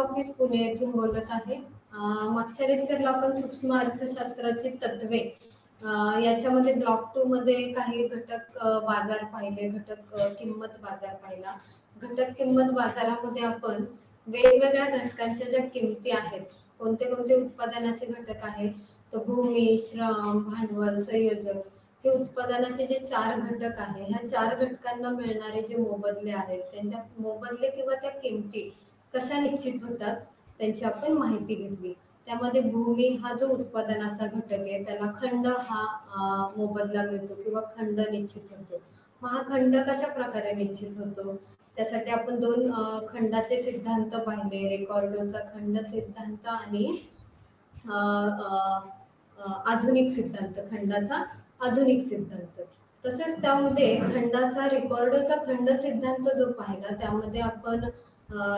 Office Pune येथून बोलत आहे. मागच्या लेक्चरला आपण सूक्ष्म अर्थशास्त्राची तत्वे याच्यामध्ये ब्लॉक 2 मध्ये काही घटक बाजार पाहिले, घटक किंमत बाजार पाहिला. घटक किंमत बाजारामध्ये आपण वेगवेगळ्या घटकांच्या ज्या किमती आहेत, कोणते कोणते उत्पादनाचे घटक आहेत, तर भूमी, श्रम, भांडवल, संयोजक हे उत्पादनाचे जे 4 घटक आहे, ह्या 4 घटकांना मिळणारे जे मोबदले आहेत, त्यांच्या मोबदले किंवा त्या किमती कशा निश्चित होतात त्यांची आपण माहिती घेतली. त्यामध्ये भूमी हा जो उत्पादनाचा घटक आहे, त्याला खंड हा मोबदला मिळतो किंवा खंड निश्चित होतो. मग हा खंड कशा प्रकारे निश्चित होतो? त्यासाठी आपण 2 खंडाचे सिद्धांत पाहिले, रिकॉर्डोचा खंड सिद्धांत आणि अ, अ, आधुनिक सिद्धांत, खंडाचा आधुनिक सिद्धांत. तसेच त्यामध्ये खंडाचा रिकॉर्डोचा खंड सिद्धांत जो पाहिला, त्यामध्ये आपण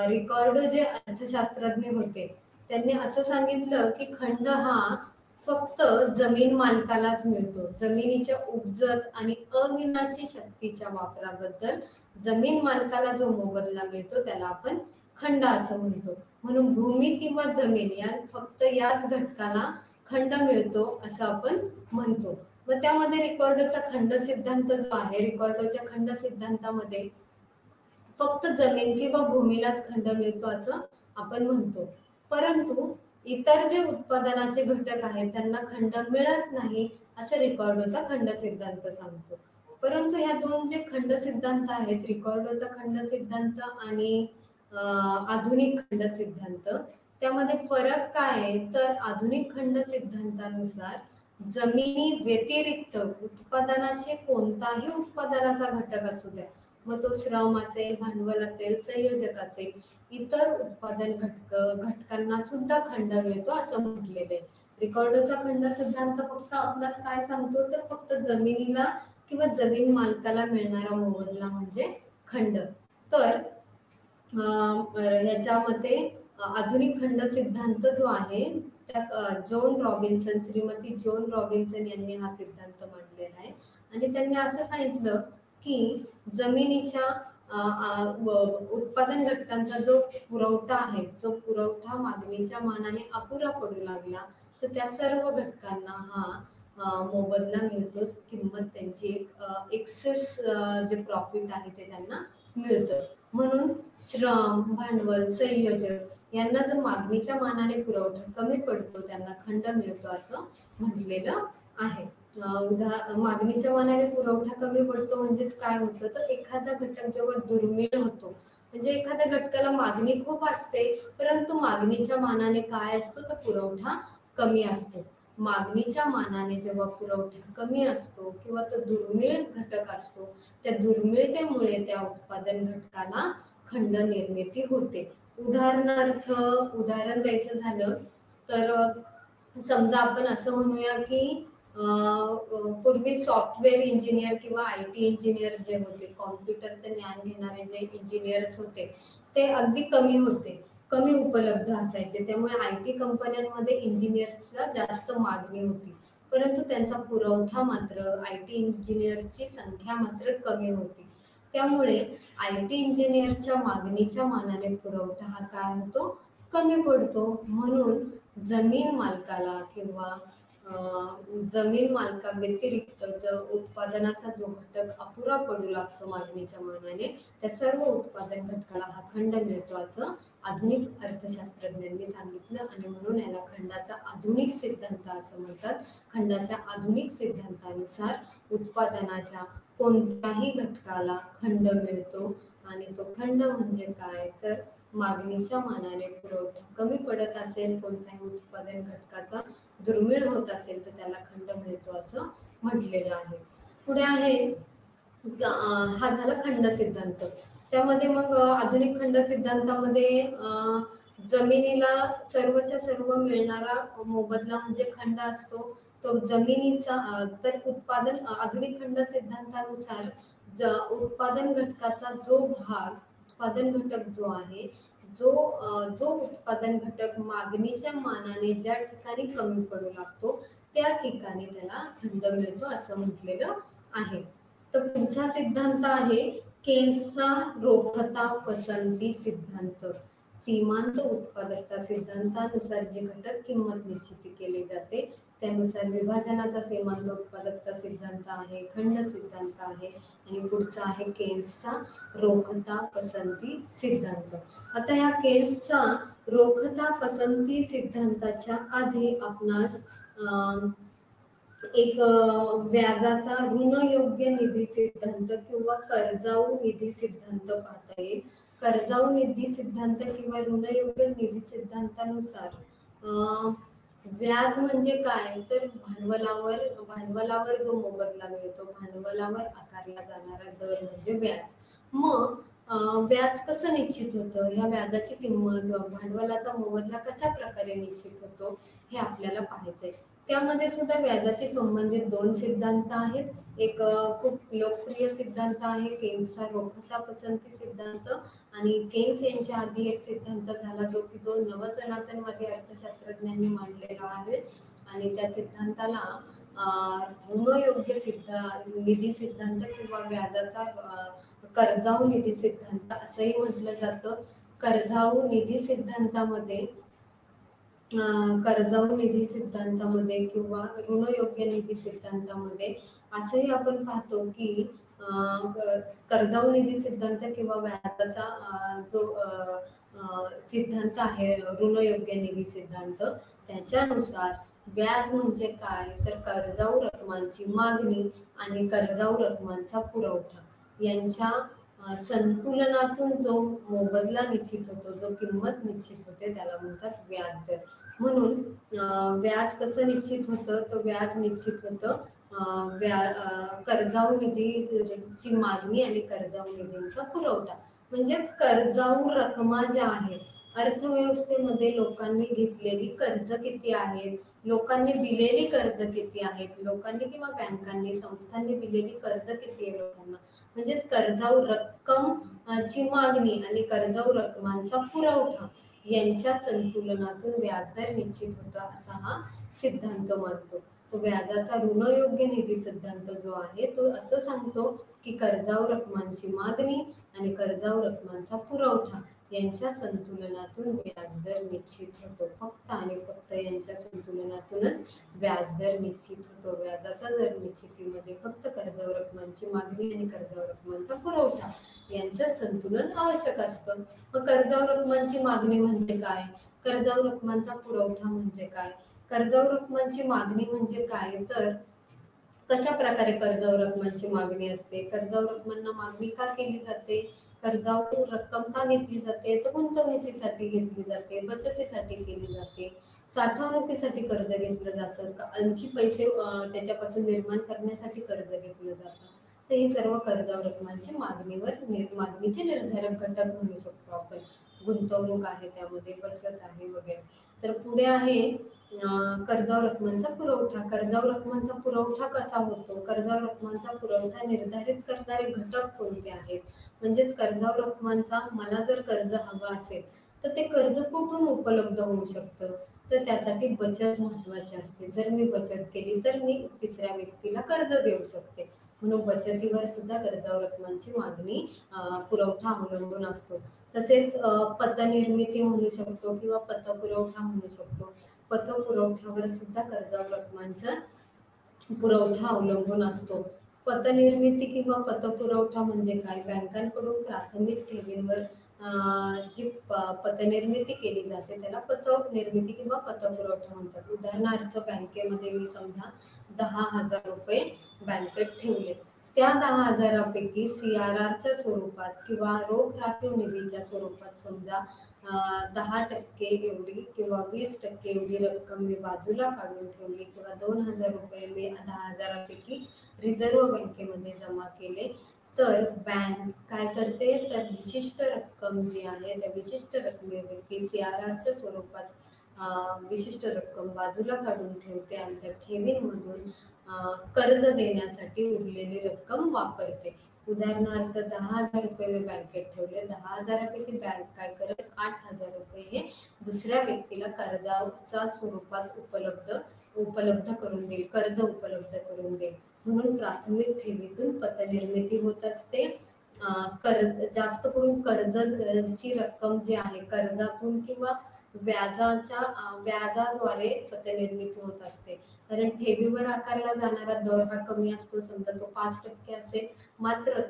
रिकॉर्डो जे अर्थशास्त्रज्ञ होते त्यांनी असं सांगितलं की खंड हा फक्त जमीन मालकालाच मिळतो. जमिनीच्या उपजत आणि अविनाशी शक्तीच्या वापराबद्दल जमीन मालकाला जो मोबदला मिळतो त्याला आपण खंड असं म्हणतो. म्हणून भूमी किंवा जमीन या फक्त याच घटकाला खंड मिळतो असं आपण म्हणतो. मग त्यामध्ये रिकॉर्डोचा खंड सिद्धांत जो आहे, रिकॉर्डोच्या खंड सिद्धांतामध्ये फक्त जमीन किंवा भूमीलाच खंड मिळतो असं आपण म्हणतो. परंतु इतर जे उत्पादनाचे घटक आहेत त्यांना खंड मिळत नाही असं रिकॉर्डोचा खंड सिद्धांत सांगतो. परंतु ह्या 2 जे खंड सिद्धांत आहेत, रिकॉर्डोचा खंड सिद्धांत आणि आधुनिक खंड सिद्धांत, त्यामध्ये फरक काय आहे तर आधुनिक खंड सिद्धांतानुसार जमिनी व्यतिरिक्त उत्पादनाचे कोणताही उत्पादनाचा घटक असू द्या, मग तो श्रम असेल, भांडवल असेल, संयोजक असेल, इतर उत्पादन घटकांना सुद्धा खंड मिळतो असं म्हटलेलं आहे. रिकॉर्डोचा खंड सिद्धांत फक्त आपणास काय सांगतो तर फक्त जमिनीला किंवा जमीन मालकाला मिळणारा मोबदला म्हणजे खंड. तर ह्याच्यामध्ये आधुनिक खंड सिद्धांत जो आहे त्या John Robinson, Shrimati John Robinson यांनी हा सिद्धांत मांडलेला आहे. आणि त्यांनी असं सांगितलं की जमिनीच्या उत्पादन घटकांचा जो पुरवठा आहे, जो पुरवठा मागणीच्या मानाने अपुरा पडू लागला तर त्या सर्व घटकांना हा मोबदला मिळतो. किंमत त्यांची एक एक्सेस जे प्रॉफिट आहे ते त्यांना मिळतं. म्हणून श्रम, भांडवल, संयोजक यांना जो मागणीच्या मानाने पुरवठा कमी पडतो त्यांना खंड मिळतो असं म्हटलेलं आहे. मागणीच्या मानाने पुरवठा कमी पडतो म्हणजेच काय होतं तर एखादा घटक जेव्हा दुर्मिळ होतो, म्हणजे एखाद्या घटकाला मागणी खूप असते परंतु मागणीच्या मानाने काय असतो तर पुरवठा कमी असतो. मागणीच्या मानाने जेव्हा पुरवठा कमी असतो किंवा तो दुर्मिळ घटक असतो, त्या दुर्मिळतेमुळे त्या उत्पादन घटकाला खंड निर्मिती होते. उदाहरणार्थ उदाहरण द्यायचं झालं तर समजा आपण असं म्हणूया की पूर्वी सॉफ्टवेअर इंजिनियर किंवा IT इंजिनियर जे होते, कॉम्प्युटरचं ज्ञान घेणारे जे इंजिनियर्स होते ते अगदी कमी होते, कमी उपलब्ध असायचे. त्यामुळे IT कंपन्यांमध्ये इंजिनियर्सला जास्त मागणी होती, परंतु त्यांचा पुरवठा मात्र IT इंजिनियर्सची संख्या मात्र कमी होती. त्यामुळे IT इंजिनियर्सच्या मागणीच्या मानाने पुरवठा हा काय होतो कमी पडतो. म्हणून जमीन मालकाला किंवा जमीन मालका व्यतिरिक्त उत्पादनाचा जो घटक अपुरा पडू लागतो मागणीच्या मानाने, त्या सर्व उत्पादन घटकाला हा खंड मिळतो असं आधुनिक अर्थशास्त्रज्ञांनी सांगितलं. आणि म्हणून याला खंडाचा आधुनिक सिद्धांत असं म्हणतात. खंडाच्या आधुनिक सिद्धांतानुसार उत्पादनाच्या कोणत्याही घटकाला खंड मिळतो आणि तो खंड म्हणजे काय तर मागणीच्या मानाने पुरवठा कमी पडत असेल, कोणत्याही उत्पादन घटकाचा दुर्मिळ होत असेल तर त्याला खंड मिळतो असं म्हटलेलं आहे. पुढे आहे हा झाला खंड सिद्धांत. त्यामध्ये मग आधुनिक खंड सिद्धांतामध्ये जमिनीला सर्वच्या सर्व मिळणारा मोबदला म्हणजे खंड असतो. तो जमिनीचा तर उत्पादन आधुनिक खंड सिद्धांतानुसार उत्पादन घटकाचा जो भाग, उत्पादन घटक जो आहे, जो उत्पादन घटक मागणीच्या मानाने ज्या ठिकाणी कमी पडू लागतो त्या ठिकाणी त्याला खंड मिळतो असं म्हटलेलं आहे. तर पुढचा सिद्धांत आहे केन्सचा रोखता पसंती सिद्धांत. सीमांत उत्पादकता सिद्धांतानुसार जी घटक किंमत निश्चिती केली जाते त्यानुसार विभाजनाचा सीमांत उत्पादकता सिद्धांत आहे, खंड सिद्धांत आहे आणि पुढचा आहे केन्सचा रोखता पसंती सिद्धांत. आता ह्या केन्सच्या रोखता पसंती सिद्धांताच्या आधी आपणास एक व्याजाचा ऋणयोग्य निधी सिद्धांत किंवा कर्जाऊ निधी सिद्धांत पाहता येईल. कर्जाऊ निधी सिद्धांत किंवा ऋणयोग्य निधी सिद्धांतानुसार व्याज म्हणजे काय तर भांडवलावर जो मोबदला मिळतो, भांडवलावर आकारला जाणारा दर म्हणजे व्याज. मग व्याज कसं निश्चित होतं, ह्या व्याजाची किंमत भांडवलाचा मोबदला कशा प्रकारे निश्चित होतो हे आपल्याला पाहायचंय. त्यामध्ये सुद्धा व्याजाशी संबंधित दोन सिद्धांत आहेत. एक खूप लोकप्रिय सिद्धांत आहे केन्सचा रोखता पसंती सिद्धांत आणि केन्स यांच्या आधी एक सिद्धांत झाला जो की तो नवसनातनवादी अर्थशास्त्रज्ञांनी मांडलेला आहे आणि त्या सिद्धांताला ऋणयोग्य निधी सिद्धांत किंवा व्याजाचा कर्जाऊ निधी सिद्धांत असंही म्हटलं जातं. कर्जाऊ निधी सिद्धांतामध्ये किंवा ऋणयोग्य निधी सिद्धांतामध्ये असंही आपण पाहतो की कर्जाऊ निधी सिद्धांत किंवा व्याजाचा जो सिद्धांत आहे ऋणयोग्य निधी सिद्धांत त्याच्यानुसार व्याज म्हणजे काय तर कर्जाऊ रकमांची मागणी आणि कर्जाऊ रकमांचा पुरवठा यांच्या संतुलनातून जो मोबदला निश्चित होतो, जो किंमत निश्चित होते त्याला म्हणतात व्याजदर. म्हणून व्याज कसं निश्चित होतं तर व्याज निश्चित होतं कर्जाऊ निधीची मागणी आणि कर्जाऊ निधींचा पुरवठा. म्हणजेच कर्जाऊ रकमा ज्या आहेत, अर्थव्यवस्थेमध्ये लोकांनी घेतलेली कर्ज किती आहेत, लोकांनी दिलेली कर्ज किती आहेत, लोकांनी किंवा बँकांनी संस्थांनी दिलेली कर्ज किती आहे लोकांना, म्हणजेच कर्जाऊ रक्कमची मागणी आणि कर्जाऊ रकमांचा पुरवठा यांच्या संतुलनातून व्याजदर निश्चित होता असा हा सिद्धांत मानतो. तो व्याजाचा ऋणयोग्य निधी सिद्धांत जो आहे तो असं सांगतो की कर्जाऊ रकमांची मागणी आणि कर्जाऊ रकमांचा पुरवठा यांच्या संतुलनातून व्याजदर निश्चित होतो. फक्त आणि फक्त यांच्या संतुलनातूनच व्याजदर निश्चित होतो. व्याजाचा दर निश्चितीमध्ये फक्त कर्जाऊ रकमांची मागणी आणि कर्जाऊ रकमांचा पुरवठा यांचं संतुलन आवश्यक असतं. मग कर्जाऊ रकमांची मागणी म्हणजे काय, कर्जाऊ रकमांचा पुरवठा म्हणजे काय, कर्जाऊ रकमांची मागणी म्हणजे काय तर कशा प्रकारे कर्जाऊ रकमांची मागणी असते, कर्जाऊ रकमांना मागणी का केली जाते, कर्जाऊ रक्कम का घेतली जाते तर गुंतवणुकीसाठी घेतली जाते, बचतीसाठी केली जाते, साठवणुकीसाठी कर्ज घेतलं जातं का आणखी पैसे त्याच्यापासून निर्माण करण्यासाठी कर्ज घेतलं जातं. तर ही सर्व कर्जाऊ रकमांची मागणीचे निर्धारक घटक म्हणू शकतो आपण. गुंतवणूक आहे, त्यामध्ये बचत आहे वगैरे. तर पुढे आहे कर्जाऊ रकमांचा पुरवठा. कर्जाऊ रकमांचा पुरवठा कसा होतो, कर्जाऊ रकमांचा पुरवठा निर्धारित करणारे घटक कोणते आहेत, म्हणजेच कर्जाऊ रकमांचा मला जर कर्ज हवं असेल तर ते कर्ज कुठून उपलब्ध होऊ शकतं तर त्यासाठी बचत महत्वाची असते. जर मी बचत केली तर मी तिसऱ्या व्यक्तीला कर्ज देऊ शकते. म्हणून बचतीवर सुद्धा कर्जाऊ रकमांची मागणी पुरवठा अवलंबून असतो. तसेच पतनिर्मिती म्हणू शकतो किंवा पतपुरवठा म्हणू शकतो. पतपुरवठ्यावर सुद्धा कर्जाऊ रकमांचा पुरवठा अवलंबून असतो. पतनिर्मिती किंवा पतपुरवठा म्हणजे काय, बँकांकडून प्राथमिक ठेवींवर जी पतनिर्मिती केली जाते त्याला पतनिर्मिती किंवा पतपुरवठा म्हणतात. उदाहरणार्थ बँकेमध्ये मी समजा 10,000 रुपये बँकेत ठेवले, त्या 10,000पैकी CRRच्या स्वरूपात किंवा रोख राखीव निधीच्या स्वरूपात समजा 10% एवढी किंवा 20% एवढी रक्कम मी बाजूला काढून ठेवली किंवा 2,000 रुपये मी 10,000पैकी रिझर्व्ह बँकेमध्ये जमा केले, तर बँक काय करते तर विशिष्ट रक्कम जी आहे त्या विशिष्ट रकमेपैकी CRRच्या स्वरूपात विशिष्ट रक्कम बाजूला काढून ठेवते आणि त्या ठेवींमधून कर्ज देण्यासाठी उरलेली रक्कम वापरते. उदाहरणार्थ 10,000 रुपये मी बँकेत ठेवले, 10,000पैकी बँक काय करेल 8,000 रुपये हे दुसऱ्या व्यक्तीला कर्जाच्या स्वरूपात उपलब्ध करून देईल, कर्ज उपलब्ध करून देईल. म्हणून प्राथमिक ठेवीतून पतनिर्मिती होत असते कर्ज जास्त करून कर्जची रक्कम जी आहे कर्जातून किंवा व्याजाद्वारे पतनिर्मिती होत असते. कारण ठेवीवर आकारला जाणारा दर हा कमी असतो, समजा तो 5% असेल. मात्र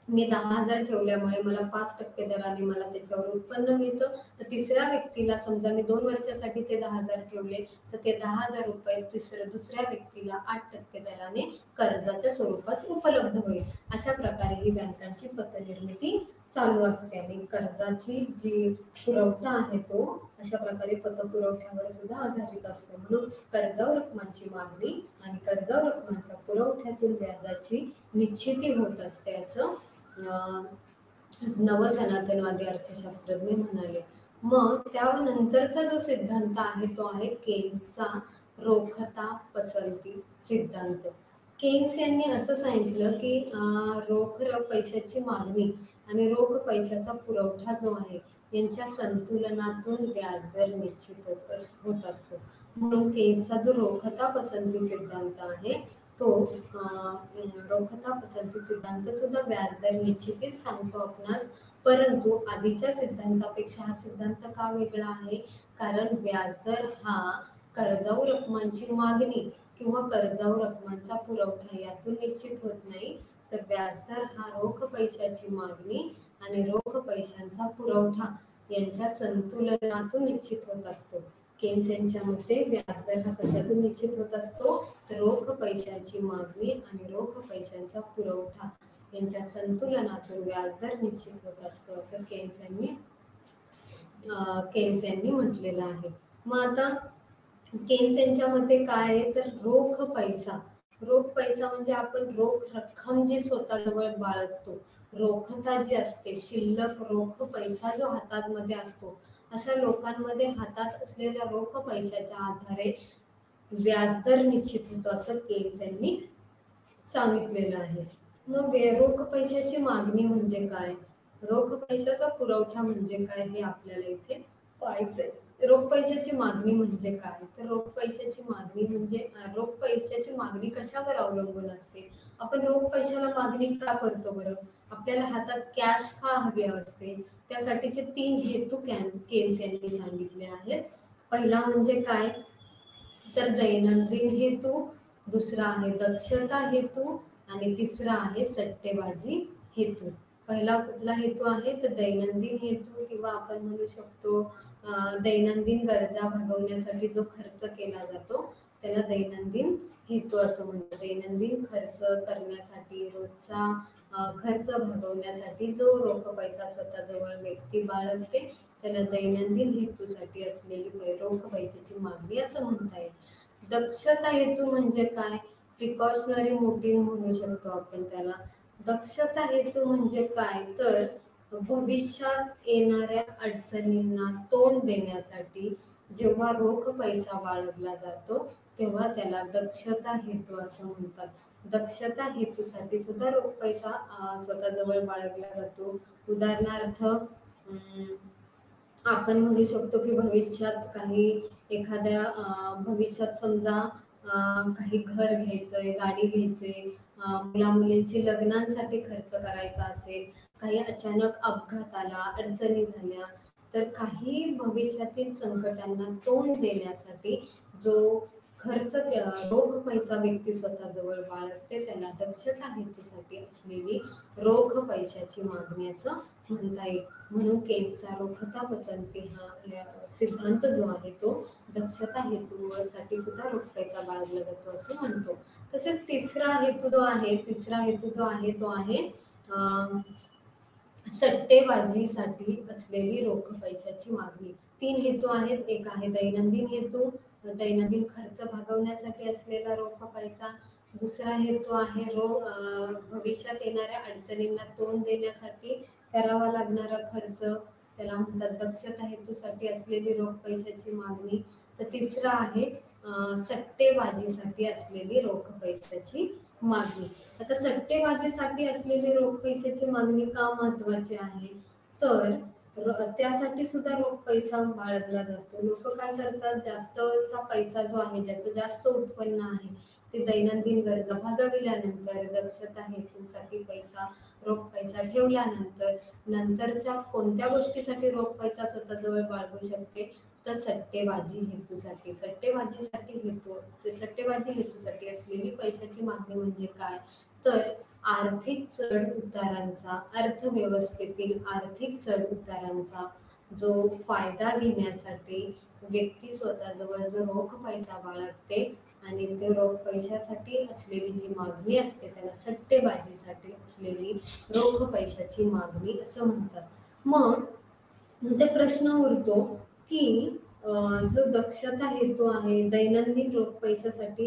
मी 10,000 ठेवल्यामुळे मला 5% दराने मला त्याच्यावर उत्पन्न मिळतं. तर तिसऱ्या व्यक्तीला समजा मी 2 वर्षासाठी ते 10,000 ठेवले, तर ते 10,000 रुपये दुसऱ्या व्यक्तीला 8% दराने कर्जाच्या स्वरूपात उपलब्ध होईल. अशा प्रकारे ही बँकांची पतनिर्मिती चालू असते आणि कर्जाची जी पुरवठा आहे तो अशा प्रकारे पतपुरवठ्यावर सुद्धा आधारित असतो. म्हणून कर्जावर रकमांची मागणी आणि कर्जावर रकमांच्या पुरवठ्यातून व्याजाची निश्चिती होत असते, असं नवसनातनवादी अर्थशास्त्रज्ञ म्हणाले. मग त्यानंतरचा जो सिद्धांत आहे तो आहे केन्सचा रोखता पसंती सिद्धांत. केन्स यांनी असं सांगितलं की रोख पैशाची मागणी आणि रोख पैशाचा पुरवठा जो आहे यांच्या संतुलनातून व्याजदर निश्चित होत असतो. म्हणून केन्सचा जो रोखता पसंती सिद्धांत आहे तो रोखता पसंती सिद्धांत सुद्धा व्याजदर निश्चितीच सांगतो आपणास. परंतु आधीच्या सिद्धांतापेक्षा हा सिद्धांत का वेगळा आहे? कारण व्याजदर हा कर्जाऊ रकमांची मागणी किंवा कर्जाऊ रकमांचा पुरवठा यातून निश्चित होत नाही, तर व्याजदर हा रोख पैशाची मागणी आणि रोख पैशांचा पुरवठा यांच्या संतुलनातून निश्चित होत असतो. केन्स यांच्या मते व्याजदर हा कशातून निश्चित होत असतो? तर रोख पैशाची मागणी आणि रोख पैशांचा पुरवठा यांच्या संतुलनातून व्याजदर निश्चित होत असतो, असं केन्स यांनी म्हटलेलं आहे. मग आता केन्स यांच्या मते काय आहे तर रोख पैसा म्हणजे आपण रोख रक्कम जी स्वतःजवळ बाळगतो, रोखता जी असते, शिल्लक रोख पैसा जो हातामध्ये असतो, अशा लोकांमध्ये हातात असलेल्या रोख पैशाच्या आधारे व्याजदर निश्चित होतो, असं केन्स यांनी सांगितलेलं आहे. मग रोख पैशाची मागणी म्हणजे काय, रोख पैशाचा पुरवठा म्हणजे काय हे आपल्याला इथे पाहायचंय. रोख पैशाची मागणी म्हणजे काय, तर रोख पैशाची मागणी म्हणजे रोख पैशाची मागणी कशावर अवलंबून असते? आपण रोख पैशाला मागणी का करतो बरं? आपल्याला हातात कॅश का हवी असते? त्यासाठीचे 3 हेतू केन्स यांनी सांगितले आहेत. पहिला म्हणजे काय तर दैनंदिन हेतू, दुसरा आहे दक्षता हेतू आणि तिसरा आहे सट्टेबाजी हेतू. पहिला कुठला हेतू आहे तर दैनंदिन हेतू किंवा आपण म्हणू शकतो दैनंदिन गरजा भागवण्यासाठी जो खर्च केला जातो त्याला दैनंदिन हेतू असं म्हणतात. दैनंदिन खर्च करण्यासाठी, रोजचा खर्च भागवण्यासाठी जो रोख पैसा स्वतःजवळ व्यक्ती बाळगते त्याला दैनंदिन हेतूसाठी असलेली रोख पैशाची मागणी असं म्हणता येईल. दक्षता हेतू म्हणजे काय? प्रिकॉशनरी मोटिव्ह म्हणू शकतो आपण त्याला. दक्षता हेतू म्हणजे काय तर भविष्यात येणाऱ्या अडचणींना तोंड देण्यासाठी जेव्हा रोख पैसा बाळगला जातो तेव्हा त्याला दक्षता हेतू असं म्हणतात. दक्षता हेतूसाठी सुद्धा रोख पैसा स्वतःजवळ बाळगला जातो. उदाहरणार्थ आपण म्हणू शकतो की भविष्यात एखाद्या भविष्यात समजा काही घर घ्यायचंय, गाडी घ्यायचंय, मुला-मुलींची लग्नांसाठी खर्च करायचा असेल, काही अचानक अपघात आला, अडचणी झाल्या, तर काही भविष्यातील संकटांना तोंड देण्यासाठी जो रोख पैसा व्यक्ती स्वतःजवळ बाळगते त्याला दक्षता हेतूसाठी असलेली रोख पैशाची मागणी असं म्हणता येईल. म्हणून केन्सचा रोखता पसंती हा सिद्धांत जो आहे तो दक्षता हेतूसाठी सुद्धा रोख पैसा बाळगला जातो असं म्हणतो. तसेच तिसरा हेतू जो आहे तो आहे सट्टेबाजीसाठी असलेली रोख पैशाची मागणी. 3 हेतू आहेत. एक आहे दैनंदिन हेतू, दैनंदिन खर्च भागवण्यासाठी असलेला रोख पैसा. दुसरा हेतू आहे भविष्यात येणाऱ्या अडचणींना तोंड देण्यासाठी करावा लागणारा खर्च, त्याला म्हणतात दक्षता हेतूसाठी असलेली रोख पैशाची मागणी. तर तिसरा आहे सट्टेबाजीसाठी असलेली रोख पैशाची मागणी. आता सट्टेबाजीसाठी असलेली रोख पैशाची मागणी का महत्वाची आहे तर त्यासाठी सुद्धा रोख पैसा बाळगला जातो. लोक काय करतात, जास्तचा पैसा जो आहे, ज्याचं जास्त उत्पन्न आहे ती दैनंदिन गरजा भागविल्यानंतर, दक्षता हेतूसाठी रोख पैसा ठेवल्यानंतर, नंतरच्या कोणत्या गोष्टीसाठी रोख पैसा स्वतःजवळ बाळगू शकते, तर सट्टेबाजी हेतूसाठी असलेली पैशाची मागणी म्हणजे काय, तर आर्थिक चढ उतारांचा, अर्थव्यवस्थेतील आर्थिक चढ उतारांचा जो फायदा घेण्यासाठी व्यक्ती स्वतःजवळ जो रोख पैसा बाळगते आणि ते रोख पैशासाठी असलेली जी मागणी असते त्याला सट्टेबाजीसाठी असलेली रोख पैशाची मागणी असं म्हणतात. मग इथे प्रश्न उरतो की जो दक्षता हेतू आहे, दैनंदिन रोख पैशासाठी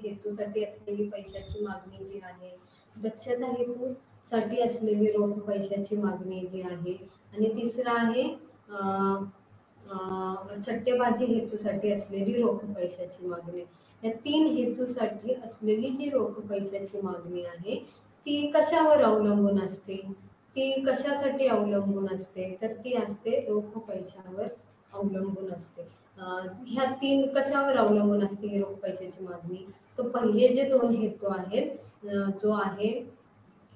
हेतूसाठी असलेली पैशाची मागणी जी आहे, दक्षता हेतूसाठी असलेली रोख पैशाची मागणी जी आहे, आणि तिसरा आहे सट्टेबाजी हेतूसाठी असलेली रोख पैशाची मागणी. या 3 हेतूसाठी असलेली जी रोख पैशाची मागणी आहे ती कशावर अवलंबून असते? ती कशासाठी अवलंबून असते? तर ती असते रोख पैशावर अवलंबून असते. ह्या 3 कशावर अवलंबून असते ही रोख पैशाची मागणी? तर पहिले जे 2 हेतू आहेत, जो आहे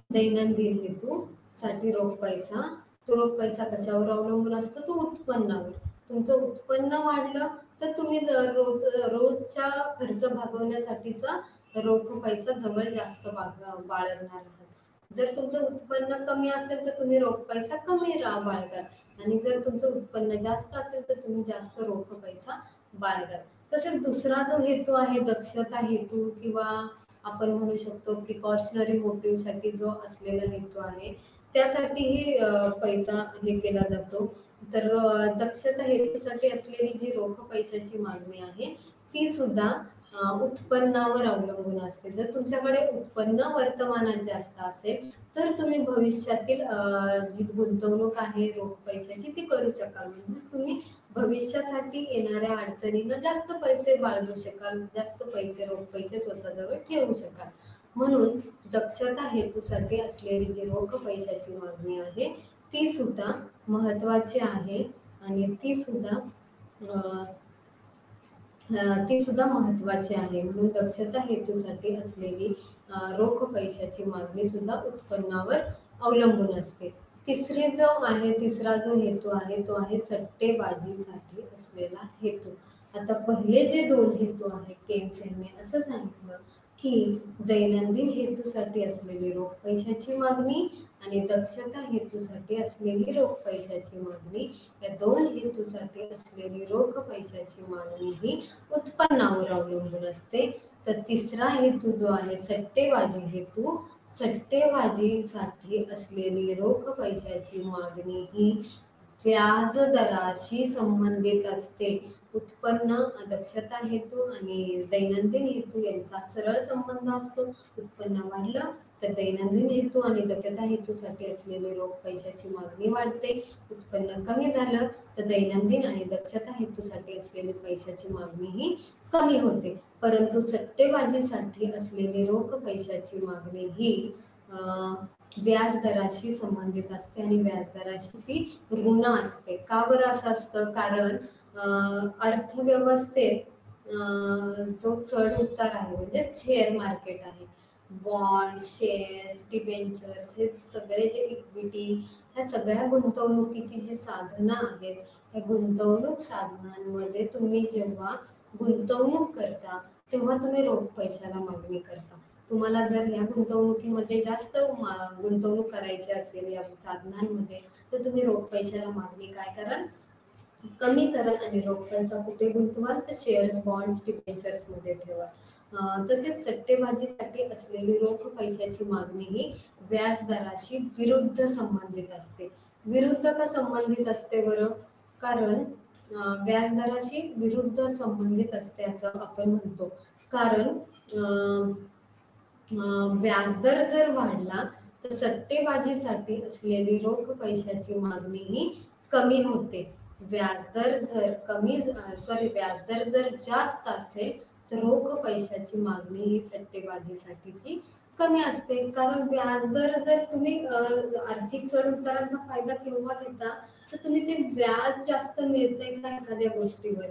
दैनंदिन हेतूसाठी रोख पैसा, तो रोख पैसा कशावर अवलंबून असतो? तो उत्पन्नावर. तुमचं उत्पन्न वाढलं तर तुम्ही रोजच्या खर्च भागवण्यासाठीचा रोख पैसा जवळ जास्त बाळगणार आहात. जर तुमचं उत्पन्न कमी असेल तर तुम्ही रोख पैसा कमी बाळगाल, आणि जर तुमचं उत्पन्न जास्त असेल तर तुम्ही जास्त रोख पैसा बाळगाल. तसेच दुसरा जो हेतू आहे दक्षता हेतू, किंवा आपण म्हणू शकतो प्रिकॉशनरी मोटिव्हसाठी जो असलेला हेतू आहे, त्यासाठीही पैसा हे केला जातो. तर दक्षता हेतूसाठी असलेली जी रोख पैशाची मागणी आहे ती सुद्धा उत्पन्नावर अवलंबून असते. जर तुमच्याकडे उत्पन्न वर्तमानात जास्त असेल तर तुम्ही भविष्यातील जी गुंतवणूक आहे रोख पैशाची ती करू शकाल. म्हणजेच तुम्ही भविष्यासाठी येणाऱ्या अडचणींना जास्त पैसे बाळगू शकाल, जास्त पैसे रोख पैसे स्वतःजवळ ठेवू शकाल. म्हणून दक्षता हेतूसाठी असलेली जी रोख पैशाची मागणी आहे ती सुद्धा महत्वाची आहे, आणि ती सुद्धा महत्वाची आहे. म्हणून दक्षता हेतूसाठी असलेली रोख पैशाची मागणी सुद्धा उत्पन्नावर अवलंबून असते. तिसरा जो हेतू आहे तो आहे सट्टेबाजीसाठी असलेला हेतू. आता पहिले जे 2 हेतू आहेत, केन्स यांनी असं सांगितलं की दैनंदिन हेतूसाठी असलेली रोख पैशाची मागणी आणि दक्षता हेतूसाठी असलेली रोख पैशाची मागणी, या 2 हेतूसाठी असलेली रोख पैशाची मागणी ही उत्पन्नावर अवलंबून असते. तर तिसरा हेतू जो आहे सट्टेबाजी हेतू, सट्टेबाजीसाठी असलेली रोख पैशाची मागणी ही व्याज दराशी संबंधित असते. उत्पन्न, दक्षता हेतू आणि दैनंदिन हेतू यांचा सरळ संबंध असतो. उत्पन्न वाढलं तर दैनंदिन हेतू आणि दक्षता हेतूसाठी असलेली रोख पैशाची मागणी वाढते. उत्पन्न कमी झालं तर दैनंदिन आणि दक्षता हेतूसाठी असलेली पैशाची मागणी ही कमी होते. परंतु सट्टेबाजीसाठी असलेली रोख पैशाची मागणी ही व्याज दराशी संबंधित असते, आणि व्याजदराशी ती ऋण असते. का बरं असं असतं? कारण अर्थव्यवस्थेत जो चढ उतार आहे, म्हणजे शेअर मार्केट आहे, बॉन्ड, शेअर्स, डिबेंचर्स, हे सगळे जे इक्विटी, ह्या सगळ्या गुंतवणुकीची जी साधनं आहेत, ह्या गुंतवणूक साधनांमध्ये तुम्ही जेव्हा गुंतवणूक करता तेव्हा तुम्ही रोख पैशाला मागणी करता. तुम्हाला जर या गुंतवणुकीमध्ये जास्त गुंतवणूक करायची असेल या साधनांमध्ये, तर तुम्ही रोख पैशाला मागणी काय कराल? कमी कराल, आणि रोख पैसा कुठे गुंतवाल? तर शेअर्स, बॉन्ड्स, डिबेंचर्स मध्ये ठेवा. तसेच सट्टेबाजीसाठी असलेली रोख पैशाची मागणी ही व्याजदराशी विरुद्ध संबंधित असते. विरुद्ध का संबंधित असते बरं? कारण व्याजदराशी विरुद्ध संबंधित असते असं आपण म्हणतो, कारण व्याजदर जर वाढला तर सट्टेबाजीसाठी असलेली रोख पैशाची मागणी ही कमी होते. व्याजदर जर जास्त असेल तर रोख पैशाची मागणी ही सट्टेबाजीसाठीची कमी असते. कारण व्याजदर जर तुम्ही आर्थिक चढ उताराचा फायदा केव्हा घेता? तर तुम्ही ते व्याज जास्त मिळते का एखाद्या गोष्टीवर,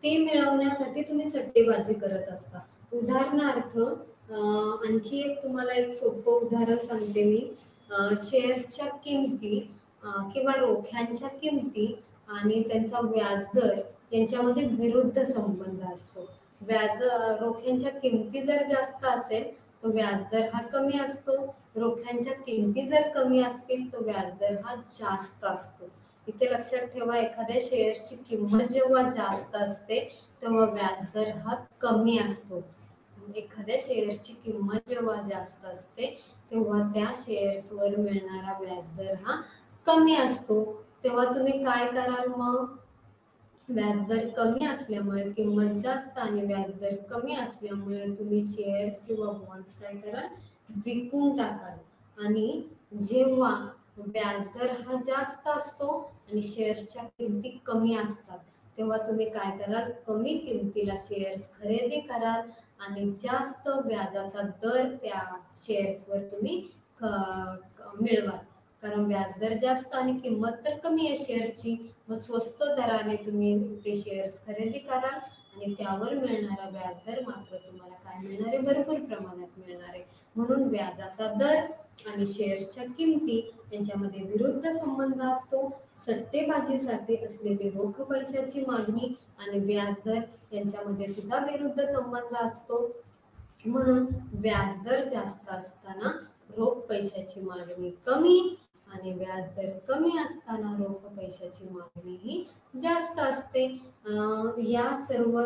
ते मिळवण्यासाठी तुम्ही सट्टेबाजी करत असता. उदाहरणार्थ आणखी एक तुम्हाला एक सोपं उदाहरण सांगते मी. शेअर्सच्या किमती किंवा रोख्यांच्या किमती आणि त्यांचा व्याजदर यांच्यामध्ये विरुद्ध संबंध असतो. रोख्यांच्या किमती जर जास्त असेल तर व्याजदर हा कमी असतो. रोख्यांच्या किमती जर कमी असतील तर व्याजदर हा जास्त असतो. इथे लक्षात ठेवा, एखाद्या शेअरची किंमत जेव्हा जास्त असते तेव्हा व्याजदर हा कमी असतो. एखाद्या शेअर्सची किंमत जेव्हा जास्त असते तेव्हा त्या शेअर्सवर मिळणारा व्याजदर हा कमी असतो. तेव्हा तुम्ही काय कराल मग? व्याजदर कमी असल्यामुळे, किंमत जास्त आणि व्याजदर कमी असल्यामुळे तुम्ही शेअर्स किंवा बॉन्ड्स काय कराल? विकून टाकाल. आणि जेव्हा व्याजदर हा जास्त असतो आणि शेअर्सच्या किमती कमी असतात तेव्हा तुम्ही काय कराल? कमी किमतीला शेअर्स खरेदी कराल आणि जास्त व्याजाचा दर त्या शेअर्सवर तुम्ही मिळवाल. कारण व्याजदर जास्त आणि किंमत तर कमी आहे शेअर्सची, मग स्वस्त दराने तुम्ही ते शेअर्स खरेदी कराल आणि त्यावर मिळणारा व्याजदर मात्र तुम्हाला काय मिळणार आहे? भरपूर प्रमाणात मिळणार आहे. म्हणून व्याजाचा दर आणि शेअर्सच्या किमती यांच्यामध्ये विरुद्ध संबंध असतो. सट्टेबाजीसाठी असलेली रोख पैशाची मागणी आणि व्याजदर यांच्यामध्ये सुद्धा विरुद्ध संबंध असतो. म्हणून व्याजदर जास्त असताना रोख पैशाची मागणी कमी आणि व्याजदर कमी असताना रोख पैशाची मागणी ही जास्त असते. या सर्व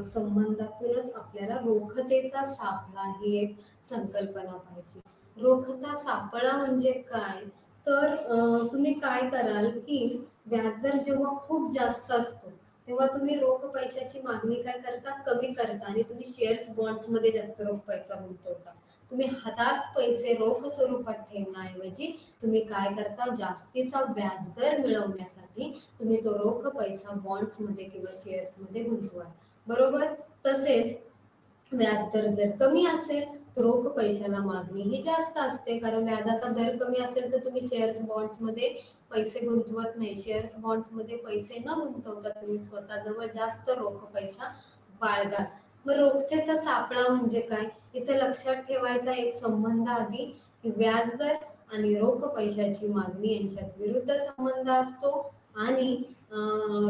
संबंधातूनच आपल्याला रोखतेचा सापळा ही एक संकल्पना पाहिजे. रोखता सापळा म्हणजे काय? तर तुम्ही काय कराल की व्याजदर जेव्हा खूप जास्त असतो तेव्हा तुम्ही रोख पैशाची मागणी काय करता? कमी करता आणि तुम्ही शेअर्स बॉन्ड्स मध्ये जास्त रोख पैसा गुंतवता. तुम्ही हातात पैसे रोख स्वरूपात ठेवण्याऐवजी तुम्ही काय करता? जास्तीचा व्याजदर मिळवण्यासाठी तुम्ही तो रोख पैसा बॉन्ड्स मध्ये किंवा शेअर्स मध्ये गुंतवाल. बरोबर? तसेच व्याजदर जर कमी असेल तर रोख पैशाला मागणी ही जास्त असते. कारण व्याजाचा दर कमी असेल तर तुम्ही शेअर्स बॉन्ड्स मध्ये पैसे गुंतवत नाही. शेअर्स बॉन्ड्स मध्ये पैसे न गुंतवता तुम्ही स्वतःजवळ जास्त रोख पैसा बाळगा. मग रोखतेचा सापळा म्हणजे काय? इथे लक्षात ठेवायचा एक संबंध आधी की व्याजदर आणि रोख पैशाची मागणी यांच्यात विरुद्ध संबंध असतो. आणि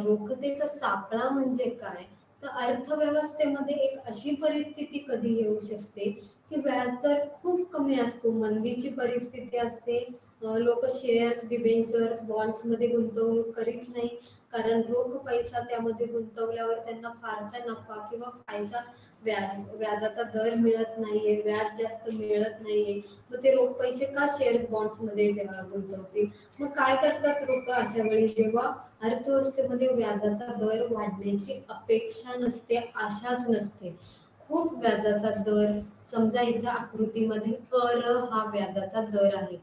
रोखतेचा सापळा म्हणजे काय? तर अर्थव्यवस्थेमध्ये एक अशी परिस्थिती कधी येऊ शकते की व्याजदर खूप कमी असतो, मंदीची परिस्थिती असते, लोक शेअर्स, डिबेंचर्स, बॉन्ड्स मध्ये गुंतवणूक करीत नाही कारण रोख पैसा त्यामध्ये गुंतवल्यावर त्यांना फारसा नफा किंवा पैसा व्याजाचा दर मिळत नाहीये, व्याज जास्त मिळत नाहीये. मग ते रोख पैसे का शेअर्स बॉन्ड्स मध्ये गुंतवतील? मग काय करतात लोक अशा वेळी? जेव्हा अर्थव्यवस्थेमध्ये व्याजाचा दर वाढण्याची अपेक्षा नसते, आशाच नसते, खूप व्याजाचा दर, समजा इथे आकृतीमध्ये हा व्याजाचा दर आहे.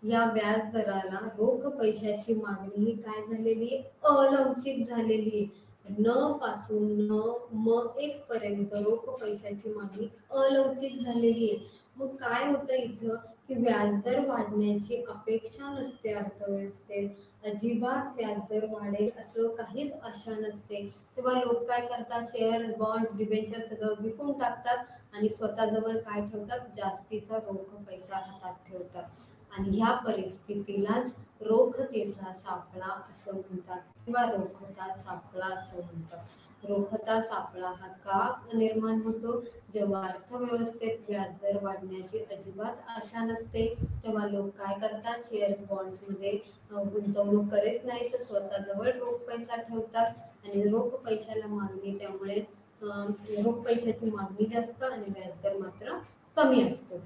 या व्याज दराला रोख पैशाची मागणी ही काय झालेली आहे? अलवचिक झालेली आहे. न पासून न म एक पर्यंत रोख पैशाची मागणी अलवचिक झालेली आहे. मग काय होतं इथं की व्याजदर वाढण्याची अपेक्षा नसते अर्थव्यवस्थेत. अजिबात व्याजदर वाढेल असं काहीच आशा नसते. तेव्हा लोक काय करतात? शेअर, बॉन्ड्स, डिबेंचर सगळं विकून टाकतात आणि स्वतःजवळ काय ठेवतात? जास्तीचा रोख पैसा हातात ठेवतात. आणि ह्या परिस्थितीलाच रोखतेचा सापळा असं म्हणतात किंवा रोखता सापळा असं म्हणतात. रोखता सापळा हा का निर्माण होतो? जेव्हा अर्थव्यवस्थेत व्याजदर वाढण्याची अजिबात आशा नसते तेव्हा लोक काय करतात? शेअर्स, बॉन्ड्स मध्ये गुंतवणूक करीत नाही तर स्वतःजवळ रोख पैसा ठेवतात आणि रोख पैशाला मागणी, त्यामुळे रोख पैशाची मागणी जास्त आणि व्याजदर मात्र कमी असतो.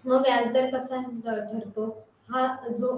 मग व्याजदर कसा ठरतो? हा जो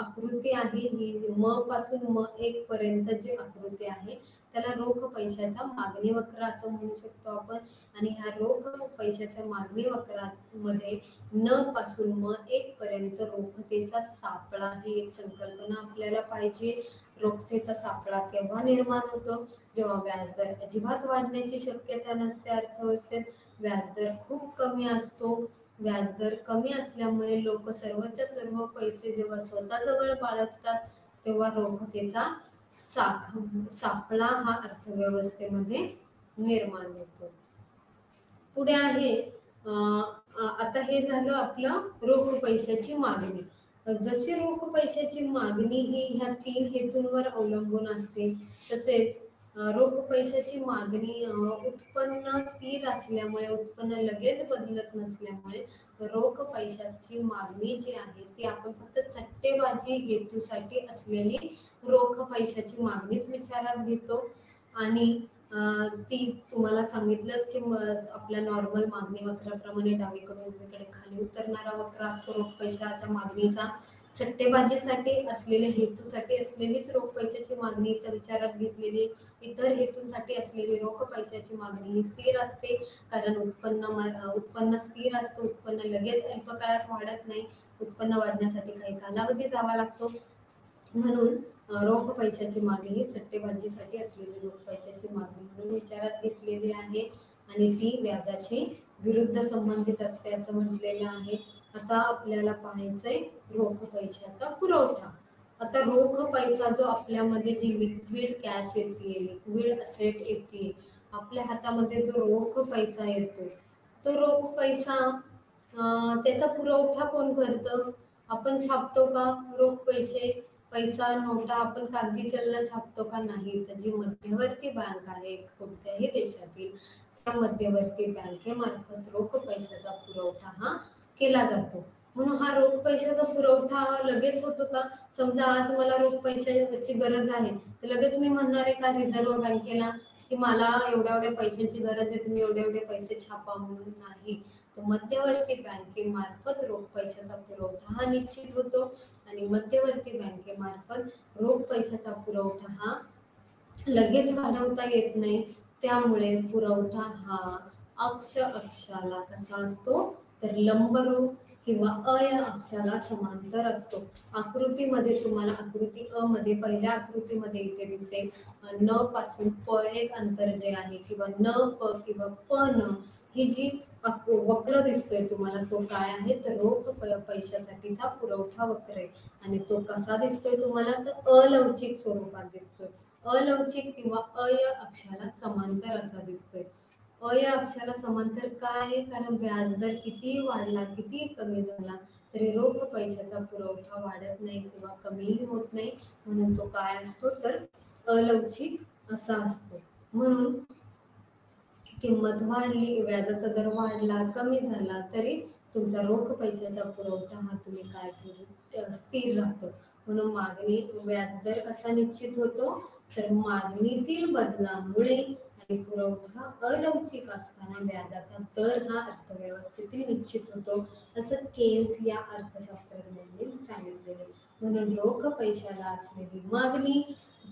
आकृती आहे ही म पासून म एक पर्यंत जी आकृती आहे त्याला रोख पैशाचा मागणी वक्र असं म्हणू शकतो आपण. आणि ह्या रोख पैशाच्या मागणी वक्रामध्ये न पासून म एक पर्यंत रोखतेचा सापळा ही एक संकल्पना आपल्याला पाहिजे. रोखतेचा सापळा केव्हा निर्माण होतो? जेव्हा व्याजदर अजिबात वाढण्याची शक्यता नसते अर्थव्यवस्थेत, व्याजदर खूप कमी असतो. व्याजदर कमी असल्यामुळे लोक सर्वच्या सर्व पैसे जेव्हा स्वतःजवळ बाळगतात तेव्हा रोखतेचा सापळा हा अर्थव्यवस्थेमध्ये निर्माण होतो. पुढे आहे आता हे झालं आपलं रोख पैशाची मागणी. जशी रोख पैशाची मागणी ही ह्या 3 हेतूंवर अवलंबून असते, तसेच रोख पैशाची मागणी उत्पन्न स्थिर असल्यामुळे, उत्पन्न लगेच बदलत नसल्यामुळे रोख पैशाची मागणी जी आहे ती आपण फक्त सट्टेबाजी हेतूसाठी असलेली रोख पैशाची मागणीच विचारात घेतो. आणि ती तुम्हाला सांगितलंच की आपल्या नॉर्मल मागणी वक्राप्रमाणे डावीकडून उजवीकडे खाली उतरणारा वक्र असतो रोख पैशाच्या मागणीचा. सट्टेबाजीसाठी असलेल्या हेतूसाठी असलेलीच रोख पैशाची मागणी इथं विचारात घेतलेली. इतर हेतूंसाठी असलेली रोख पैशाची मागणी ही स्थिर असते, कारण उत्पन्न स्थिर असतं. उत्पन्न लगेच अल्प काळात वाढत नाही. उत्पन्न वाढण्यासाठी काही कालावधी जावा लागतो. म्हणून रोख पैशाची मागणी ही सट्टेबाजीसाठी असलेली रोख पैशाची मागणी म्हणून विचारात घेतलेली आहे आणि ती व्याजाशी विरुद्ध संबंधित असते असं म्हटलेलं आहे. आता आपल्याला पाहायचंय रोख पैशाचा पुरवठा. आता रोख पैसा जो आपल्यामध्ये जी लिक्विड कॅश येते, लिक्विड असेट येते, आपल्या हातामध्ये जो रोख पैसा येतोय, तो रोख पैसा त्याचा पुरवठा कोण करतं? आपण छापतो का रोख पैसे? पैसा नोटा आपण कागदी चलन छापतो का? नाही. तर जी मध्यवर्ती बँक आहे कोणत्याही देशातील, त्या मध्यवर्ती बँकेमार्फत रोख पैशाचा पुरवठा हा केला जातो. म्हणून हा रोख पैशाचा पुरवठा लगेच होतो का? समजा आज मला रोख पैशाची गरज आहे, तर लगेच मी म्हणणार आहे का रिझर्व्ह बँकेला की मला एवढ्या एवढ्या पैशांची गरज आहे, तुम्ही एवढे एवढे पैसे छापा म्हणून? नाही. तर मध्यवर्ती बँकेमार्फत रोख पैशाचा पुरवठा हा निश्चित होतो आणि मध्यवर्ती बँकेमार्फत रोख पैशाचा पुरवठा हा लगेच वाढवता येत नाही. त्यामुळे पुरवठा हा अक्षाला कसा असतो, तर लंबरूप किंवा अय अक्षाला समांतर असतो. आकृतीमध्ये तुम्हाला आकृती अ मध्ये पहिल्या आकृतीमध्ये इथे दिसेल न पासून प एक अंतर जे आहे किंवा न प किंवा प न ही जी वक्र दिसतोय तुम्हाला, तो काय आहे तर रोख पैशासाठीचा पुरवठा वक्र आहे. आणि तो कसा दिसतोय तुम्हाला, तर अलवचिक स्वरूपात दिसतोय. अलवचिक किंवा अय अक्षाला समांतर असा दिसतोय. अय अक्षाला समांतर काय आहे, कारण व्याजदर कितीही वाढला, कितीही कमी झाला तरी रोख पैशाचा पुरवठा वाढत नाही किंवा कमीही होत नाही. म्हणून तो काय असतो तर अलवचिक असा असतो. म्हणून किंमत वाढली, व्याजाचा दर वाढला, कमी झाला तरी तुमचा रोख पैशाचा पुरवठा हा तुम्ही काय करू स्थिर राहतो. म्हणून मागणी व्याजदर कसा निश्चित होतो, तर मागणीतील बदलामुळे आणि पुरवठा अलवचिक असताना व्याजाचा दर हा अर्थव्यवस्थेतील निश्चित होतो, असं केन्स या अर्थशास्त्रज्ञांनी सांगितलेले. म्हणून रोख पैशाला असलेली मागणी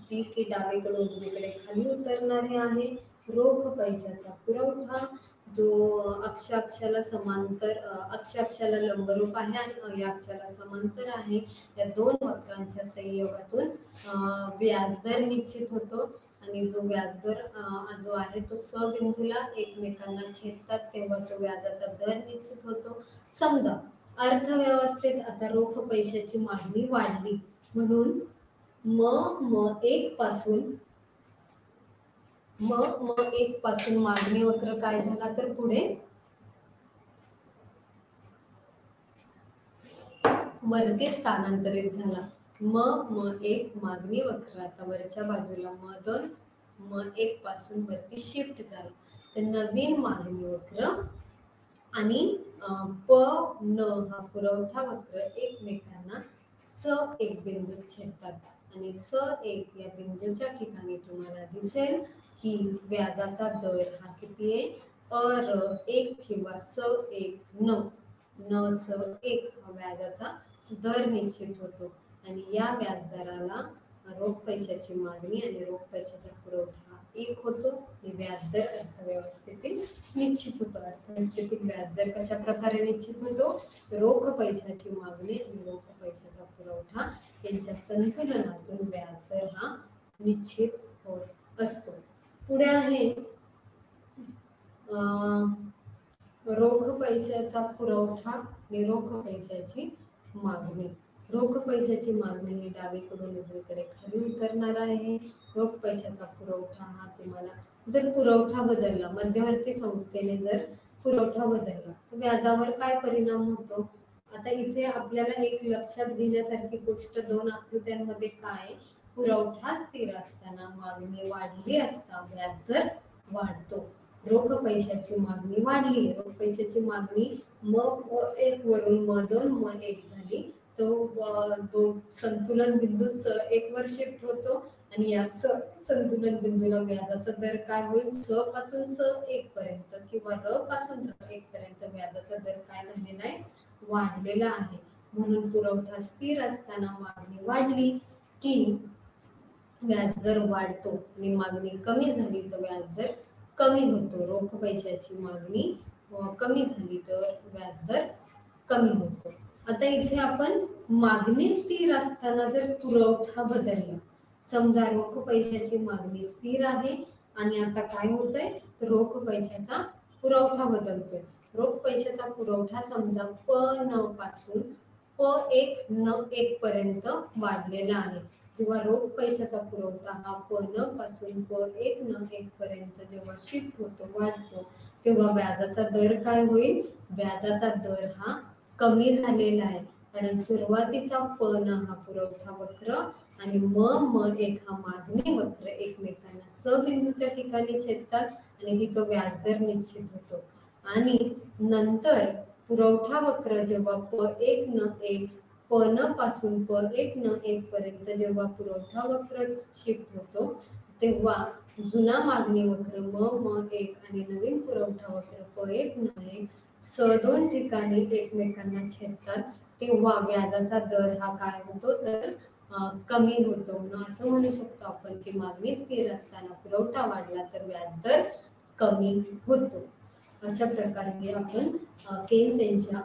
जी की डावीकडे उजवीकडे खाली उतरणारी आहे, रोख पैशाचा पुरवठा जो अक्षाला समांतर अक्षाला लंबरूप आहे आणि अयाक्षाला समांतर आहे, या दोन वक्रांच्या संयोगातून व्याजदर निश्चित होतो. आणि जो व्याजदर जो आहे तो स बिंदूला एकमेकांना छेदतात तेव्हा तो व्याजाचा दर निश्चित होतो. समजा अर्थव्यवस्थेत आता रोख पैशाची मागणी वाढली, म्हणून एक पासून एक पासून मागणी वक्र काय झाला तर पुढे वरती स्थानांतरित झाला. एक मागणी वक्र आता वरच्या बाजूला एक पासून वरती शिफ्ट झाला. तर नवीन मागणी वक्र आणि प न हा पुरवठा वक्र एकमेकांना एक बिंदू छेदतात आणि एक या बिंदूच्या ठिकाणी तुम्हाला दिसेल की व्याजाचा दर हा किती आहे, एक किंवा एक एक हा व्याजाचा दर निश्चित होतो. आणि या व्याजदराला रोख पैशाची मागणी आणि रोख पैशाचा पुरवठा एक होतो आणि व्याजदर अर्थव्यवस्थेतील निश्चित होतो. अर्थव्यवस्थेतील व्याजदर कशा प्रकारे निश्चित होतो, रोख पैशाची मागणी आणि रोख पैशाचा पुरवठा यांच्या संतुलनातून व्याजदर हा निश्चित होत असतो. पुढे आहे रोख पैशाचा पुरवठा आणि रोख पैशाची मागणी. रोख पैशाची मागणी ही डावीकडून उजवीकडे खाली उतरणार आहे. रोख पैशाचा पुरवठा हा तुम्हाला जर पुरवठा बदलला, मध्यवर्ती संस्थेने जर पुरवठा बदलला तर व्याजावर काय परिणाम होतो? आता इथे आपल्याला एक लक्षात घेण्यासारखी गोष्ट दोन आकृत्यांमध्ये काय, पुरवठा स्थिर असताना मागणी वाढली असता व्याजदर वाढतो. रोख पैशाची मागणी वाढली, रोख पैशाची मागणी एक वरून दोन एक झाली, तो दोन संतुलन बिंदू एक वर शिफ्ट होतो आणि या संतुलन बिंदूला व्याजाचा दर काय होईल, पासून एक पर्यंत किंवा पासून एक पर्यंत व्याजाचा दर काय झालेला आहे, वाढलेला आहे. म्हणून पुरवठा स्थिर असताना मागणी वाढली की व्याजदर वाढतो आणि मागणी कमी झाली तर व्याजदर कमी होतो. रोख पैशाची मागणी कमी झाली तर व्याजदर कमी होतो. आता इथे आपण मागणी स्थिर असताना जर पुरवठा बदलला, समजा रोख पैशाची मागणी स्थिर आहे आणि आता काय होतंय, तर रोख पैशाचा पुरवठा बदलतोय. रोख पैशाचा पुरवठा समजा न पासून एक पर्यंत वाढलेला आहे. जेव्हा रोख पैशाचा पुरवठा हा न पासून एक पर्यंत जेव्हा शिफ्ट होतो, वाढतो, तेव्हा व्याजाचा दर काय होईल, व्याजाचा दर हा कमी झालेला आहे. कारण सुरुवातीचा हा पुरवठा वक्र आणि एक हा मागणी वक्र एकमेकांना बिंदूच्या ठिकाणी छेदतात आणि तिथं व्याजदर निश्चित होतो. आणि नंतर पुरवठा वक्र जेव्हा न पासून एक पर्यंत जेव्हा पुरवठा वक्र शिफ्ट होतो, तेव्हा जुना मागणी वक्र एक आणि नवीन पुरवठा वक्र दोन ठिकाणी एकमेकांना छेदतात, तेव्हा व्याजाचा दर हा काय होतो, तर कमी होतो. म्हणून असं म्हणू शकतो आपण की मागणी स्थिर असताना पुरवठा वाढला तर व्याजदर कमी होतो. अशा प्रकारे आपण केन्स यांच्या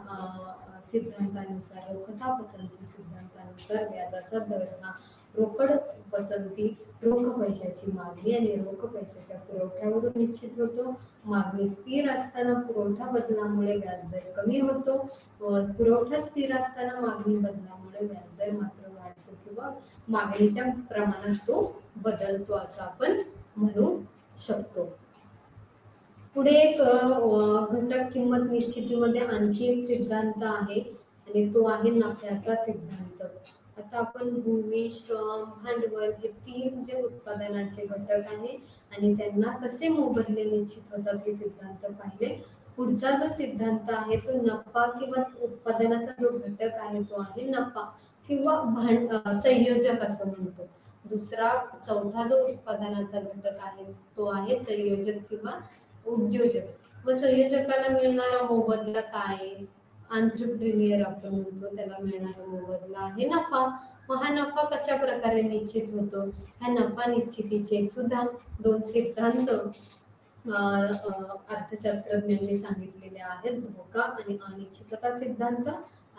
सिद्धांतानुसार, रोखता पसंती सिद्धांतानुसार व्याजाचा दर हा रोकड पसंती, रोख पैशाची मागणी आणि रोख पैशाच्या पुरवठ्यावरून निश्चित होतो. मागणी स्थिर असताना पुरवठा बदलामुळे व्याजदर कमी होतो, पुरवठा स्थिर असताना मागणी बदलामुळे व्याजदर मात्र वाढतो किंवा मागणीच्या प्रमाणात तो बदलतो असं आपण म्हणू शकतो. पुढे एक घटक किंमत निश्चितीमध्ये आणखी एक सिद्धांत आहे आणि तो आहे नफ्याचा सिद्धांत. आता आपण भूमी, श्रम, भांडवल हे तीन जे उत्पादनाचे घटक आहे आणि त्यांना कसे मोबदले निश्चित होतात हे सिद्धांत पाहिले. पुढचा जो सिद्धांत आहे तो नफा किंवा उत्पादनाचा जो घटक आहे तो आहे नफा किंवा संयोजक असं म्हणतो. चौथा जो उत्पादनाचा घटक आहे तो आहे संयोजक किंवा उद्योजक. व संयोजकाला मिळणारा मोबदला काय, एंटरप्रेन्युअर आपण म्हणतो, त्याला मिळणारा मोबदला आहे नफा. मग हा नफा कशा प्रकारे निश्चित होतो, ह्या नफा निश्चितीचे सुद्धा दोन सिद्धांत अर्थशास्त्रज्ञांनी सांगितलेले आहेत, धोका आणि अनिश्चितता सिद्धांत.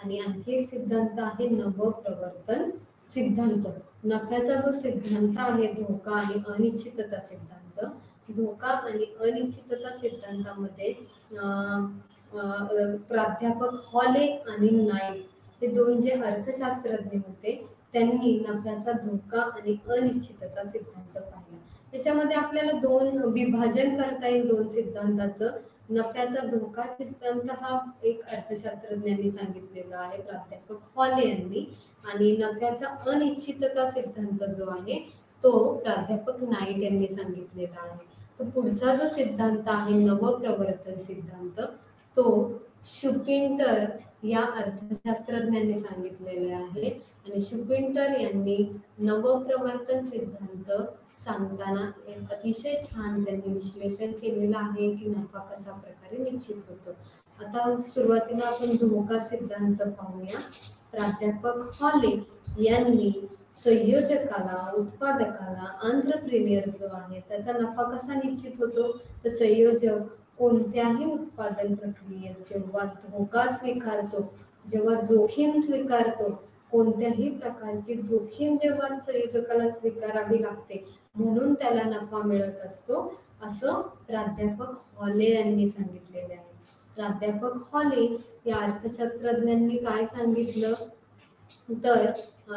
आणि आणखी एक सिद्धांत आहे नवप्रवर्तन सिद्धांत. नफ्याचा जो सिद्धांत आहे धोका आणि अनिश्चितता सिद्धांत. धोका आणि अनिश्चितता सिद्धांतामध्ये प्राध्यापक हॉले आणि नाईट हे दोन जे अर्थशास्त्रज्ञ होते त्यांनी नफ्याचा धोका आणि अनिश्चितता सिद्धांत पाहिला. त्याच्यामध्ये आपल्याला दोन विभाजन करता येईल दोन सिद्धांताचं. नफ्याचा धोका सिद्धांत हा एक अर्थशास्त्रज्ञांनी सांगितलेला आहे, प्राध्यापक हॉले यांनी, आणि नफ्याचा अनिश्चितता सिद्धांत जो आहे तो प्राध्यापक नाईट यांनी सांगितलेला आहे. तर पुढचा जो सिद्धांत आहे नवप्रवर्तन सिद्धांत तो शुपिंटर या अर्थशास्त्रज्ञांनी सांगितलेले आहे. आणि शुपिंटर यांनी नवप्रवर्तन सिद्धांत सांगताना अतिशय छान त्यांनी विश्लेषण केलेलं आहे की नफा कसा प्रकारे निश्चित होतो. आता सुरुवातीला आपण धोका सिद्धांत पाहूया. प्राध्यापक हॉले यांनी संयोजकाला, उत्पादकाला, एंटरप्रेन्युअर जो आहे त्याचा नफा कसा निश्चित होतो, तर संयोजक कोणत्याही उत्पादन प्रक्रियेत जेव्हा धोका स्वीकारतो, जेव्हा जोखीम स्वीकारतो, कोणत्याही प्रकारची जोखीम जेव्हा संयोजकाला स्वीकारावी लागते म्हणून त्याला नफा मिळत असतो, असं प्राध्यापक हॉले यांनी सांगितलेले आहे. प्राध्यापक हॉले या अर्थशास्त्रज्ञांनी काय सांगितलं, तर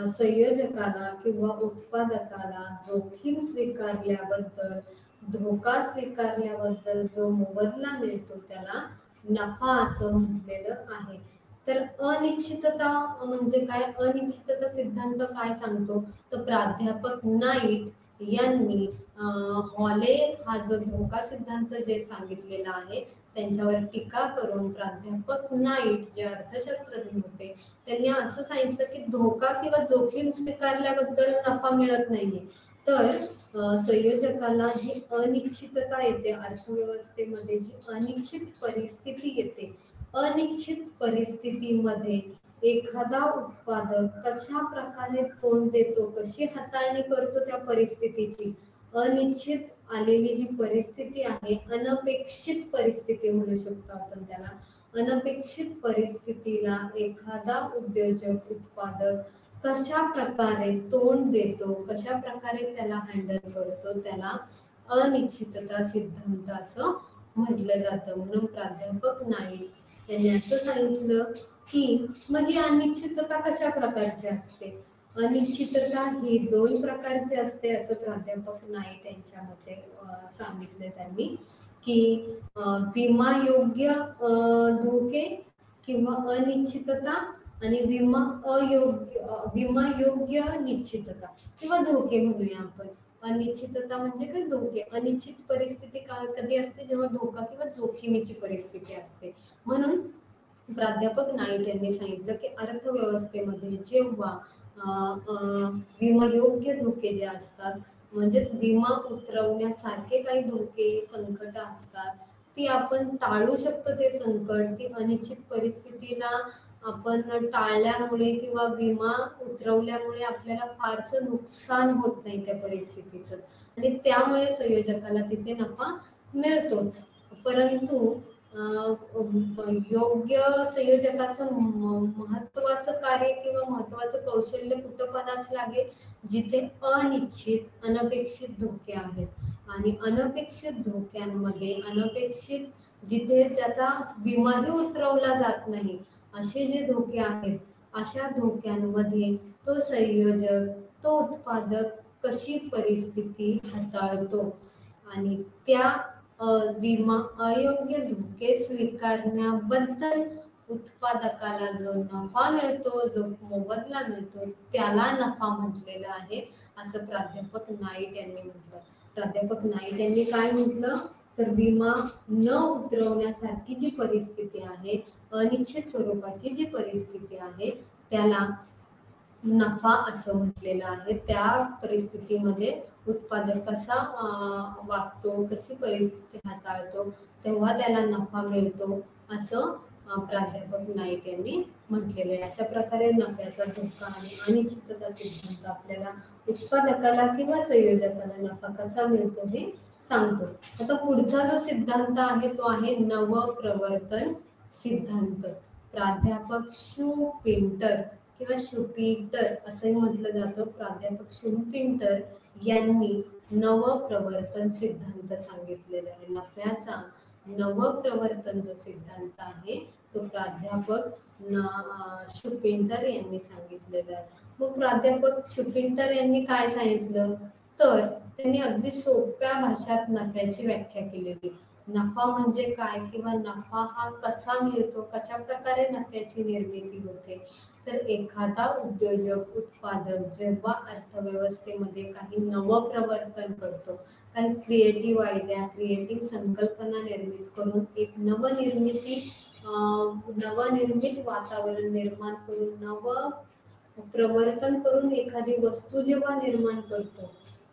संयोजकाला किंवा उत्पादकाला जोखीम स्वीकारल्याबद्दल धोका स्वीकारल्याबद्दल जो मोबदला मिळतो त्याला नफा असं म्हटलेलं आहे. तर अनिश्चितता म्हणजे काय? अनिश्चितता सिद्धांत काय सांगतो? तर प्राध्यापक नाईट यांनी हॉले हा जो धोका सिद्धांत जे सांगितलेला आहे त्यांच्यावर टीका करून प्राध्यापक नाईट जे अर्थशास्त्रज्ञ होते त्यांनी असं सांगितलं की धोका किंवा जोखीम स्वीकारल्याबद्दल नफा मिळत नाहीये, तर संयोजकाला जी अनिश्चितता येते अर्थव्यवस्थेमध्ये, जी अनिश्चित परिस्थिती येते, अनिश्चित परिस्थितीमध्ये एखादा उत्पादक कशा प्रकारे तोंड देतो, कशी हाताळणी करतो त्या परिस्थितीची, अनिश्चित आलेली जी परिस्थिती आहे, अनपेक्षित परिस्थिती म्हणू शकतो आपण त्याला, अनपेक्षित परिस्थितीला एखादा उद्योजक उत्पादक कशा प्रकारे तोंड देतो, कशा प्रकारे त्याला हँडल करतो, त्याला अनिश्चितता सिद्धांत असं म्हटलं जातं. म्हणून प्राध्यापक नाईक यांनी असं सांगितलं की मग ही अनिश्चितता कशा प्रकारची असते? अनिश्चितता ही 2 प्रकारची असते असं प्राध्यापक नाईक यांच्या मते सांगितले त्यांनी की विमायोग्य धोके किंवा अनिश्चितता आणि विमायोग्य निश्चितता किंवा धोके म्हणूया आपण. अनिश्चितता म्हणजे काय? धोके. अनिश्चित परिस्थिती कधी असते? जेव्हा धोका किंवा जोखमीची परिस्थिती असते. म्हणून प्राध्यापक नाईट यांनी सांगितलं की अर्थव्यवस्थेमध्ये जेव्हा विमायोग्य धोके जे असतात, म्हणजेच विमा उतरवण्यासारखे काही धोके, संकट असतात, ती आपण टाळू शकतो. ते संकट, ती अनिश्चित परिस्थितीला आपण टाळल्यामुळे किंवा विमा उतरवल्यामुळे आपल्याला फारसं नुकसान होत नाही त्या परिस्थितीचं आणि त्यामुळे संयोजकाला तिथे नफा मिळतोच. परंतु योग्य संयोजकाचं महत्वाचं कार्य किंवा महत्वाचं कौशल्य कुठं पणास लागेल? जिथे अनिश्चित, अनपेक्षित धोके आहेत आणि अनपेक्षित धोक्यांमध्ये अनपेक्षित जिथे ज्याचा विमाही उतरवला जात नाही असे जे धोके आहेत, अशा धोक्यांमध्ये तो संयोजक, तो उत्पादक कशी परिस्थिती हाताळतो आणि त्या विमा अयोग्य धोके स्वीकारण्याबद्दल उत्पादकाला जो नफा मिळतो, जो मोबदला मिळतो, त्याला नफा म्हटलेला आहे असं प्राध्यापक नाईट यांनी म्हटलं. प्राध्यापक नाईट यांनी काय म्हटलं? तर विमा न उतरवण्यासारखी जी परिस्थिती आहे, अनिश्चित स्वरूपाची जी परिस्थिती आहे, त्याला नफा असं म्हटलेलं आहे. त्या परिस्थितीमध्ये उत्पादक कसा वागतो, कशी परिस्थिती हाताळतो, तेव्हा त्याला नफा मिळतो असं प्राध्यापक नाईक यांनी म्हटलेलं आहे. अशा प्रकारे नफ्याचा धोका आणि अनिश्चितता सिद्धांत आपल्याला उत्पादकाला किंवा संयोजकाला नफा कसा मिळतो हे सांगतो. आता पुढचा जो सिद्धांत आहे तो आहे नवप्रवर्तन सिद्धांत. प्राध्यापक शू पिंटर किंवा शुपिटर असंही म्हटलं जातं. प्राध्यापक शुपिंटर यांनी नवप्रवर्तन सिद्धांत सांगितलेला आहे. नफ्याचा नवप्रवर्तन जो सिद्धांत आहे तो प्राध्यापक शुपिंटर यांनी सांगितलेला आहे. मग प्राध्यापक शुपिंटर यांनी काय सांगितलं? तर त्यांनी अगदी सोप्या भाषेत नफ्याची व्याख्या केलेली. नफा म्हणजे काय किंवा नफा हा कसा मिळतो, कशा प्रकारे नफ्याची निर्मिती होते? तर एखादा उद्योजक, उत्पादक जेव्हा अर्थव्यवस्थेमध्ये काही नवप्रवर्तन करतो, काही क्रिएटिव्ह आयडिया, क्रिएटिव्ह संकल्पना निर्मित करून एक नवनिर्मित वातावरण निर्माण करून प्रवर्तन करून एखादी वस्तू जेव्हा निर्माण करतो,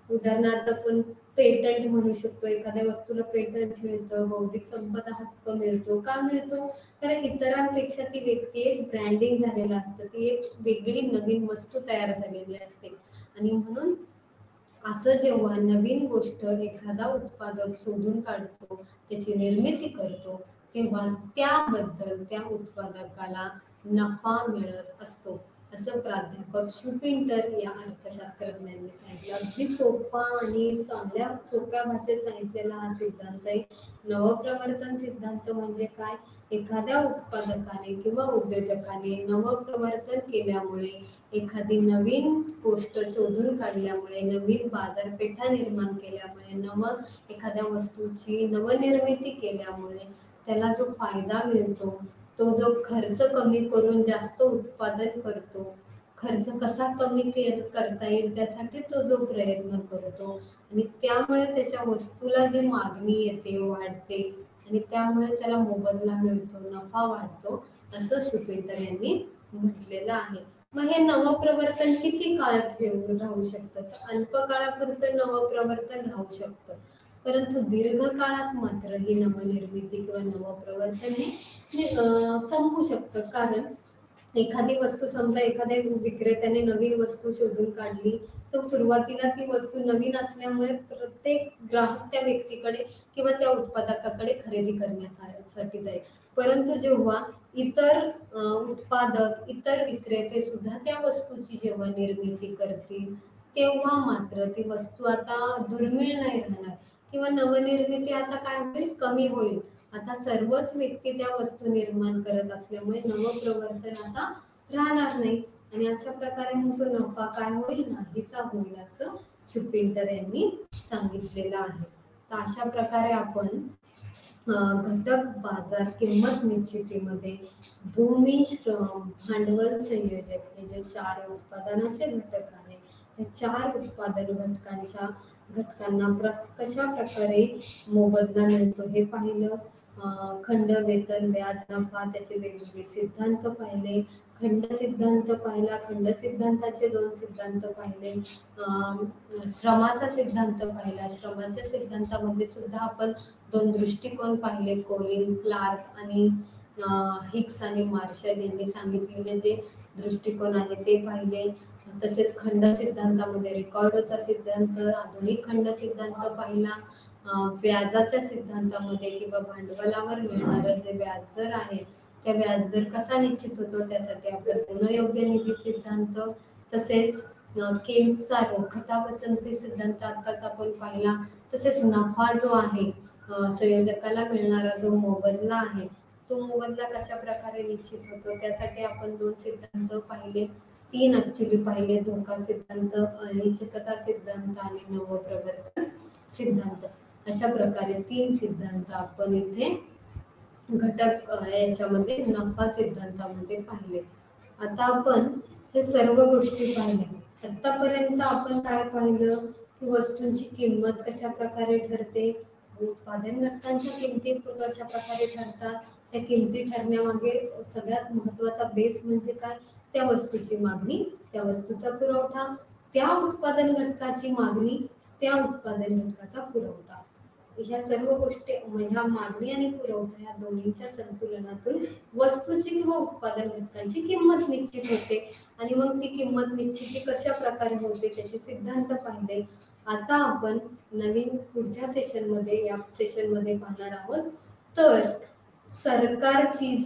उदाहरणार्थ आपण पेटंट म्हणू शकतो. एखाद्या वस्तूला पेटंट मिळतं, बौद्धिक संपदा हक्क मिळतो. का मिळतो? कारण इतरांपेक्षा ती व्यक्ती एक ब्रँडिंग झालेलं असतं, ती एक वेगळी नवीन वस्तू तयार झालेली असते आणि म्हणून असं जेव्हा नवीन गोष्ट एखादा उत्पादक शोधून काढतो, त्याची निर्मिती करतो, तेव्हा त्याबद्दल त्या उत्पादकाला नफा मिळत असतो असं प्राध्यापक शुपिंटर या अर्थशास्त्रज्ञांनी सांगितलं. अगदी सोपा आणि सोप्या भाषेत सांगितलेला हा सिद्धांत आहे. नवप्रवर्तन सिद्धांत म्हणजे काय? एखाद्या उत्पादकाने किंवा उद्योजकाने नवप्रवर्तन केल्यामुळे, एखादी नवीन गोष्ट शोधून काढल्यामुळे, नवीन बाजारपेठा निर्माण केल्यामुळे, एखाद्या वस्तूची नवनिर्मिती केल्यामुळे त्याला जो फायदा मिळतो, तो जो खर्च कमी करून जास्त उत्पादन करतो, खर्च कसा कमी करता येईल त्यासाठी तो जो प्रयत्न करतो आणि त्यामुळे त्याच्या वस्तूला जी मागणी येते, वाढते आणि त्यामुळे त्याला मोबदला मिळतो, नफा वाढतो, असं शुपिंटर यांनी म्हटलेलं आहे. मग हे नवप्रवर्तन किती काळ राहू शकतं? तर अल्प काळापुरतं नवप्रवर्तन राहू शकतं, परंतु दीर्घकाळात मात्र ही नवनिर्मिती किंवा नवप्रवर्तन हे संपू शकतं. कारण एखादी वस्तू, समजा एखाद्या विक्रेत्याने नवीन वस्तू शोधून काढली, तर सुरुवातीला ती वस्तू नवीन असल्यामुळे प्रत्येक ग्राहक त्या व्यक्तीकडे किंवा त्या उत्पादकाकडे खरेदी करण्यासाठी जाईल. परंतु जेव्हा इतर उत्पादक, इतर विक्रेते सुद्धा त्या वस्तूची जेव्हा निर्मिती करतील, तेव्हा मात्र ती वस्तू आता दुर्मिळ नाही राहणार किंवा नवनिर्मिती आता काय होईल, कमी होईल. आता सर्वच व्यक्ती त्या वस्तू निर्माण करत असल्यामुळे नवप्रवर्तन आता राहणार नाही आणि अशा प्रकारे मग तो नफा काय होईल, नाहीसा होईल, असं शुपिंटर यांनी सांगितलेलं आहे. तर अशा प्रकारे आपण घटक बाजार किंमत निश्चितीमध्ये भूमी, श्रम, भांडवल, संयोजक हे जे 4 उत्पादनाचे घटक आहे, या 4 उत्पादन घटकांना कशा प्रकारे मोबदला मिळतो हे पाहिलं. खंड, वेतन, व्याज, नफा, त्याचे वेगवेगळे सिद्धांत पाहिले. खंड सिद्धांत पाहिला, खंड सिद्धांताचे 2 सिद्धांत पाहिले. श्रमाचा सिद्धांत पाहिला, श्रमाच्या सिद्धांतामध्ये सुद्धा आपण 2 दृष्टिकोन पाहिले, कोलिन, क्लार्क आणि हिक्स आणि मार्शल यांनी सांगितलेले जे दृष्टिकोन आहे ते पाहिले. तसेच खंड सिद्धांतामध्ये रिकॉर्डोचा सिद्धांत, आधुनिक खंड सिद्धांत पाहिला. व्याजाच्या सिद्धांतामध्ये किंवा भांडवलावर मिळणारं जे व्याजदर आहे, त्या व्याजदर कसा निश्चित होतो त्यासाठी आपण ऋणयोग्य निधी सिद्धांत, तसेच केन्सचा रोखता पसंती सिद्धांत आत्ताच आपण पाहिला. तसेच नफा जो आहे, संयोजकाला मिळणारा जो मोबदला आहे, तो मोबदला कशा प्रकारे निश्चित होतो त्यासाठी आपण 2 सिद्धांत पाहिले, 3 ऍक्च्युली पाहिले, धोका सिद्धांत, अनिश्चितता सिद्धांत आणि नवप्रवर्तन सिद्धांत. अशा प्रकारे 3 सिद्धांत आपण इथे घटक याच्यामध्ये नफा सिद्धांतामध्ये पाहिले. आता आपण हे सर्व गोष्टी पाहिल्या. आतापर्यंत आपण काय पाहिलं की वस्तूंची किंमत कशा प्रकारे ठरते, उत्पादन घटकांच्या किमती कशा प्रकारे ठरतात, त्या किमती ठरण्यामागे सगळ्यात महत्वाचा बेस म्हणजे काय, त्या वस्तूची मागणी, त्या वस्तूचा पुरवठा, त्या उत्पादन घटकाची मागणी, त्या उत्पादन घटकाचा पुरवठा. ह्या सर्व गोष्टी, ह्या मागणी आणि पुरवठा या दोन्हीच्या संतुलनातून वस्तूची किंवा उत्पादन घटकांची किंमत निश्चित होते आणि मग ती किंमत निश्चिती कशा प्रकारे होते त्याचे सिद्धांत पाहिले. आता आपण नवीन पुढच्या सेशनमध्ये, या सेशनमध्ये पाहणार आहोत. तर सरकारची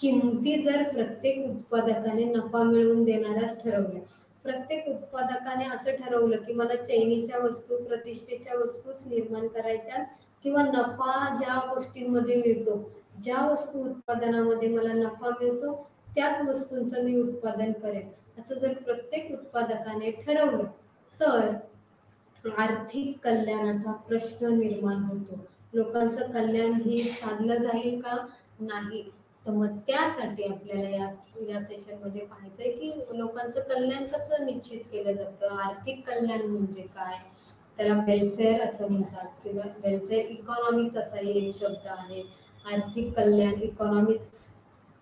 किमती जर प्रत्येक उत्पादकाने नफा मिळवून देणाऱ्याच ठरवल्या, प्रत्येक उत्पादकाने असं ठरवलं की मला चैनीच्या वस्तू, प्रतिष्ठेच्या वस्तूच निर्माण करायच्या किंवा नफा ज्या गोष्टींमध्ये मिळतो, ज्या वस्तू उत्पादनामध्ये मला नफा मिळतो त्याच वस्तूंचं मी उत्पादन करेन, असं जर प्रत्येक उत्पादकाने ठरवलं तर आर्थिक कल्याणाचा प्रश्न निर्माण होतो. लोकांचं कल्याण हे साधलं जाईल का, नाही. तर मग त्यासाठी आपल्याला या सेशनमध्ये पाहायचंय की लोकांचं कल्याण कसं निश्चित केलं जातं, आर्थिक कल्याण म्हणजे काय, त्याला वेलफेअर असं म्हणतात किंवा वेलफेअर इकॉनॉमिक्स असाही एक शब्द आहे. आर्थिक कल्याण, इकॉनॉमिक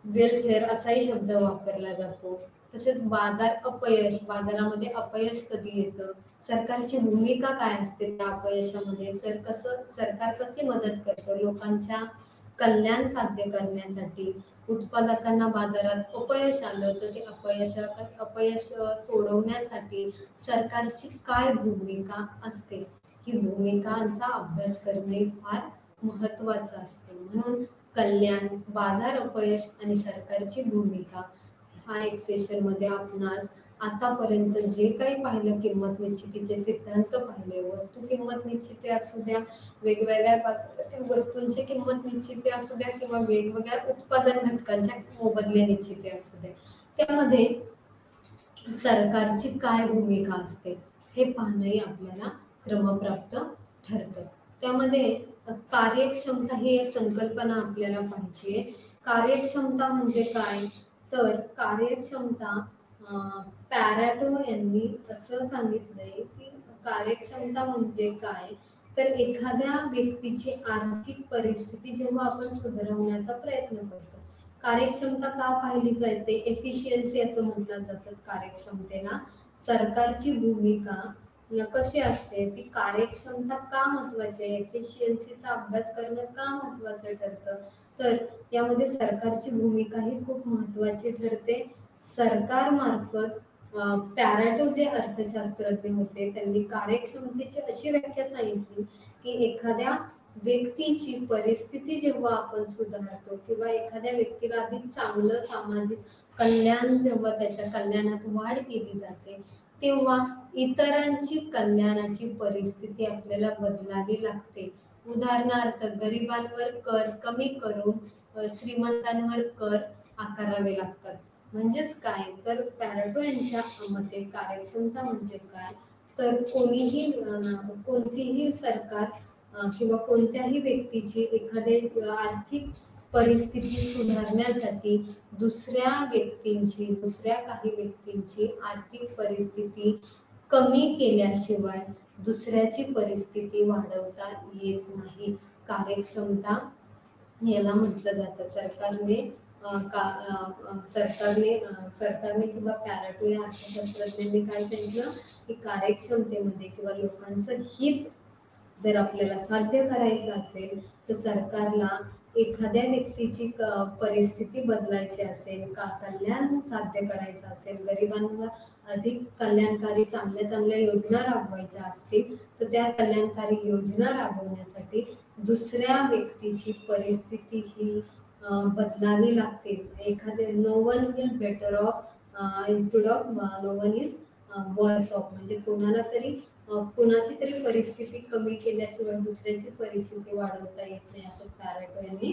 वेलफेअर असाही शब्द वापरला जातो. तसेच बाजारामध्ये अपयश कधी येतं, सरकारची भूमिका काय असते त्या अपयशामध्ये, सरकार कशी मदत करतं लोकांच्या कल्याण साध्य करण्यासाठी, उत्पादकांना बाजारात अपयश आलं तर ते अपयश सोडवण्यासाठी सरकारची काय भूमिका असते, ही भूमिकांचा अभ्यास करणे फार महत्वाचं असतं. म्हणून कल्याण, बाजार अपयश आणि सरकारची भूमिका हा एक सेशन मध्ये आपणास आतापर्यंत जे काही पाहिलं, किंमत निश्चितीचे सिद्धांत पाहिले, वस्तू किंमत निश्चिती असू द्या, वेगवेगळ्या बाजारातील वस्तूंची किंमत निश्चिती असू द्या, किंवा वेगवेगळ्या उत्पादन घटकांच्या मोबदले निश्चिती असू द्या, त्यामध्ये सरकारची काय भूमिका असते हे पाहणंही आपल्याला क्रमप्राप्त ठरतं. त्यामध्ये कार्यक्षमता ही एक संकल्पना आपल्याला पाहिजे. कार्यक्षमता म्हणजे काय? तर कार्यक्षमता पॅरेटो यांनी असं सांगितलंय की कार्यक्षमता म्हणजे काय, तर एखाद्या व्यक्तीची आर्थिक परिस्थिती जेव्हा आपण सुधारवण्याचा प्रयत्न करतो. कार्यक्षमता का पाहिली जाते? एफिशियन्सी असं म्हटलं जातं कार्यक्षमतेला. सरकारची भूमिका कशी असते, ती कार्यक्षमता का महत्वाची आहे, एफिशियन्सीचा अभ्यास करणं का महत्वाचं ठरतं, तर यामध्ये सरकारची भूमिका ही खूप महत्वाची ठरते. सरकारमार्फत पॅरेटो जे अर्थशास्त्रज्ञ होते त्यांनी कार्यक्षमतेची अशी व्याख्या सांगितली की एखाद्या व्यक्तीची परिस्थिती जेव्हा आपण सुधारतो किंवा एखाद्या व्यक्तीला अधिक चांगलं सामाजिक कल्याण जेव्हा त्याच्या कल्याणात वाढ केली जाते, तेव्हा इतरांची कल्याणाची परिस्थिती आपल्याला बदलावी लागते. उदाहरणार्थ गरिबांवर कर कमी करून श्रीमंतांवर कर आकारावे लागतात. म्हणजेच काय, तर पॅरेटो यांच्या मते कार्यक्षमता म्हणजे काय, तर कोणतीही सरकार किंवा कोणत्याही व्यक्तीची एखादी आर्थिक परिस्थिती सुधारण्यासाठी दुसऱ्या काही व्यक्तींची आर्थिक परिस्थिती कमी केल्याशिवाय दुसऱ्याची परिस्थिती वाढवता येत नाही. कार्यक्षमता याला म्हटलं जातं. सरकारने किंवा पॅरेटो या अर्थशास्त्रज्ञांनी काय सांगितलं की कार्यक्षमतेमध्ये किंवा लोकांचं हित जर आपल्याला साध्य करायचं असेल तर सरकारला एखाद्या व्यक्तीची परिस्थिती बदलायची असेल, का कल्याण साध्य करायचं असेल, गरिबांवर अधिक कल्याणकारी चांगल्या चांगल्या योजना राबवायच्या असतील तर त्या कल्याणकारी योजना राबवण्यासाठी दुसऱ्या व्यक्तीची परिस्थिती ही बदलावी लागते. एखादे no one will better off instead of no one is worse off, म्हणजे कोणाची तरी परिस्थिती कमी केल्याशिवाय दुसऱ्याची परिस्थिती वाढवता येत नाही असं पॅरेटो यांनी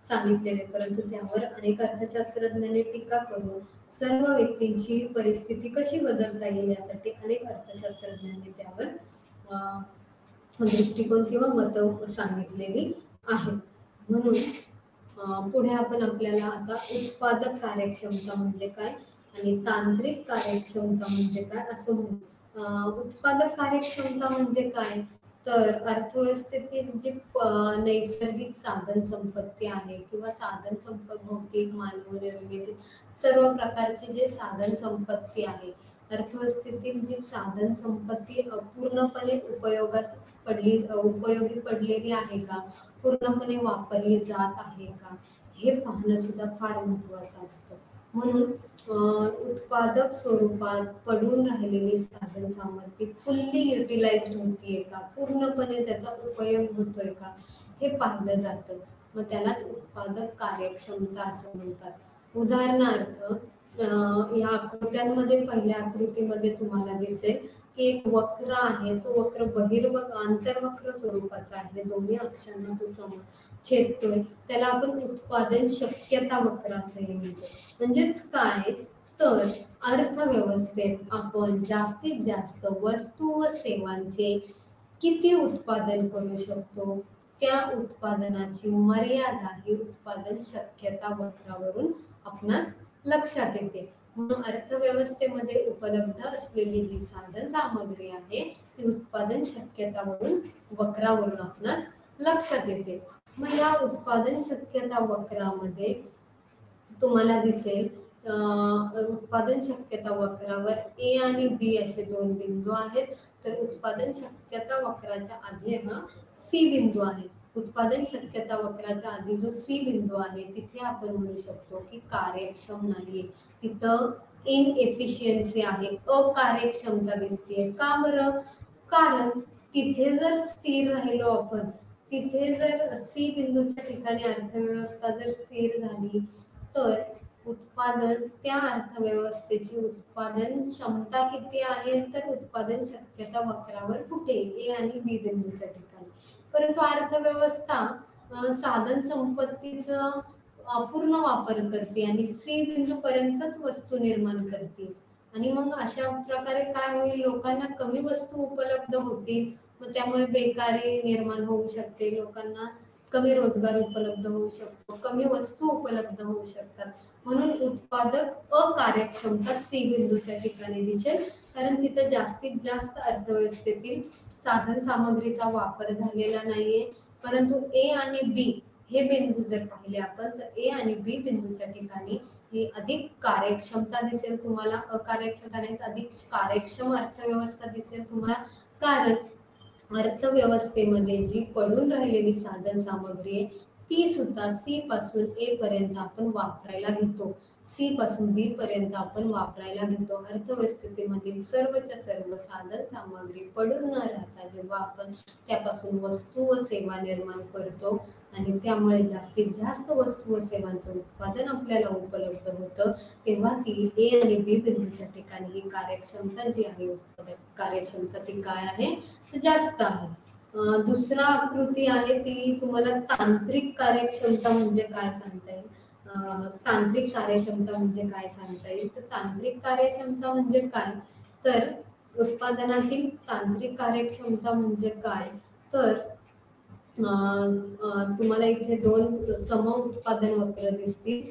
सांगितलेले. परंतु त्यावर अनेक अर्थशास्त्रज्ञांनी टीका करून सर्व व्यक्तींची परिस्थिती कशी बदलता येईल यासाठी अनेक अर्थशास्त्रज्ञांनी त्यावर दृष्टिकोन किंवा मतं सांगितलेली आहेत. म्हणून पुढे आपण आपल्याला आता उत्पादक कार्यक्षमता म्हणजे काय आणि तांत्रिक कार्यक्षमता म्हणजे काय असं म्हणू. उत्पादक कार्यक्षमता म्हणजे काय, तर अर्थव्यवस्थेतील जे नैसर्गिक साधन संपत्ती आहे किंवा साधन संपत्ती भौतिक मानव निर्मित सर्व प्रकारचे जे साधन संपत्ती आहे, अर्थव्यवस्थेतील जी साधन संपत्ती पूर्णपणे उपयोगी पडलेली आहे का, पूर्णपणे वापरली जात आहे का, हे पाहणं सुद्धा फार महत्वाचं असतं. म्हणून उत्पादक स्वरूपात पडून राहिलेली साधन सामग्री फुल्ली युटिलाइज्ड होतीये का, पूर्णपणे त्याचा उपयोग होतोय का, हे पाहिलं जातं. मग त्यालाच उत्पादक कार्यक्षमता असं म्हणतात. उदाहरणार्थ या आकृत्यांमध्ये पहिल्या आकृतीमध्ये तुम्हाला दिसेल की एक वक्र आहे, तो वक्र आंतरवक्र स्वरूपाचा आहे, दोन्ही अक्षांना तो छेदतोय, त्याला आपण उत्पादन शक्यता वक्र असंही म्हणतो. म्हणजेच काय, तर अर्थव्यवस्थेत आपण जास्तीत जास्त वस्तू व सेवांचे किती उत्पादन करू शकतो, त्या उत्पादनाची मर्यादा ही उत्पादन शक्यता वक्रावरून आपणास लक्षात येते. म्हणून अर्थव्यवस्थेमध्ये उपलब्ध असलेली जी साधन सामग्री आहे ती उत्पादन शक्यतावरून वक्रावरून आपणास लक्षात येते. मग या उत्पादन शक्यता वक्रामध्ये तुम्हाला दिसेल उत्पादन शक्यता वक्रावर ए आणि बी असे दोन बिंदू आहेत, तर उत्पादन शक्यता वक्राच्या आधी हा सी बिंदू आहे. उत्पादन शक्यता वक्राच्या आधी जो सी बिंदू आहे तिथे आपण म्हणू शकतो की कार्यक्षम नाहीये, तिथं इनएफिशियन्सी आहे, अकार्यक्षमता दिसते. का बरं? कारण तिथे जर स्थिर राहिलो आपण, तिथे जर सी बिंदूच्या ठिकाणी अर्थव्यवस्था जर स्थिर झाली तर उत्पादन, त्या अर्थव्यवस्थेची उत्पादन क्षमता किती आहे, तर उत्पादन शक्यता वक्रावर कुठे, ए आणि बी बिंदूच्या ठिकाणी. परंतु अर्थव्यवस्था साधन संपत्तीचं अपूर्ण वापर करते आणि सी बिंदू पर्यंतच वस्तू निर्माण करते. आणि मग अशा प्रकारे काय होईल, लोकांना कमी वस्तू उपलब्ध होतील, मग त्यामुळे बेकारी निर्माण होऊ शकते, लोकांना कमी रोजगार उपलब्ध होऊ शकतो, कमी वस्तू उपलब्ध होऊ शकतात. म्हणून उत्पादक अकार्यक्षमता सी बिंदूच्या ठिकाणी दिसेल, कारण तिथं जास्तीत जास्त अर्थव्यवस्थेतील साधन सामग्रीचा वापर झालेला नाहीये. परंतु ए आणि बी हे बिंदू जर पाहिले आपण, तर ए आणि बी बिंदूच्या ठिकाणी ही अधिक कार्यक्षमता दिसेल तुम्हाला, अकार्यक्षमता नाही तर अधिक कार्यक्षम अर्थव्यवस्था दिसेल तुम्हाला. कारण अर्थव्यवस्थेमध्ये जी पडून राहिलेली साधन सामग्री आहे, ती सुद्धा सी पासून ए पर्यंत आपण वापरायला घेतो, सी पासून बी पर्यंत आपण वापरायला घेतो. अर्थव्यवस्थेमधील सर्वच्या सर्व साधन सामग्री पडून न राहता जेव्हा आपण त्यापासून वस्तू व सेवा निर्माण करतो आणि त्यामुळे जास्तीत जास्त वस्तू व सेवांचं उत्पादन आपल्याला उपलब्ध होतं, तेव्हा ती ए आणि बी बिंदूच्या ठिकाणी ही कार्यक्षमता जी आहे, उत्पादन कार्यक्षमता ती काय आहे, तर जास्त आहे. दुसरा आकृती आहे ती तुम्हाला तांत्रिक कार्यक्षमता म्हणजे काय सांगता येईल. तांत्रिक कार्यक्षमता म्हणजे काय सांगता येईल, तर तांत्रिक कार्यक्षमता म्हणजे काय, तर उत्पादनातील तांत्रिक कार्यक्षमता म्हणजे काय, तर तुम्हाला इथे दोन सम उत्पादन वक्र दिसतील.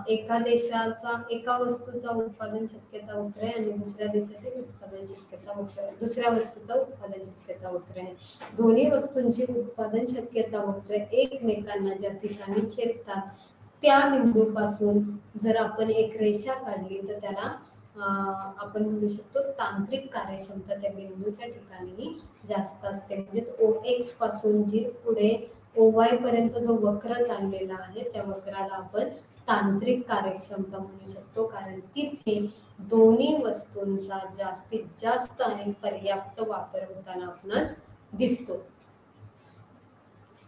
एका देशाचा, एका वस्तूचा उत्पादन शक्यता वक्र आहे आणि दुसऱ्या देशातील उत्पादन शक्यता वक्र, दुसऱ्या वस्तूचा उत्पादन शक्यता वक्र आहे. दोन्ही वस्तूंची उत्पादन शक्यता वक्र एकमेकांना ज्या ठिकाणी छेदतात, त्या बिंदूपासून जर आपण एक रेषा काढली तर त्याला आपण म्हणू शकतो तांत्रिक कार्यक्षमता त्या बिंदूच्या ठिकाणी जास्त असते. म्हणजेच ओ एक्स पासून जी पुढे ओ वाय पर्यंत जो वक्र चाललेला आहे, त्या वक्राला आपण तांत्रिक कार्यक्षमता म्हणू शकतो, कारण तिथे दोन्ही वस्तूंचा जास्तीत जास्त आणि पर्याप्त वापर होताना आपणास दिसतो.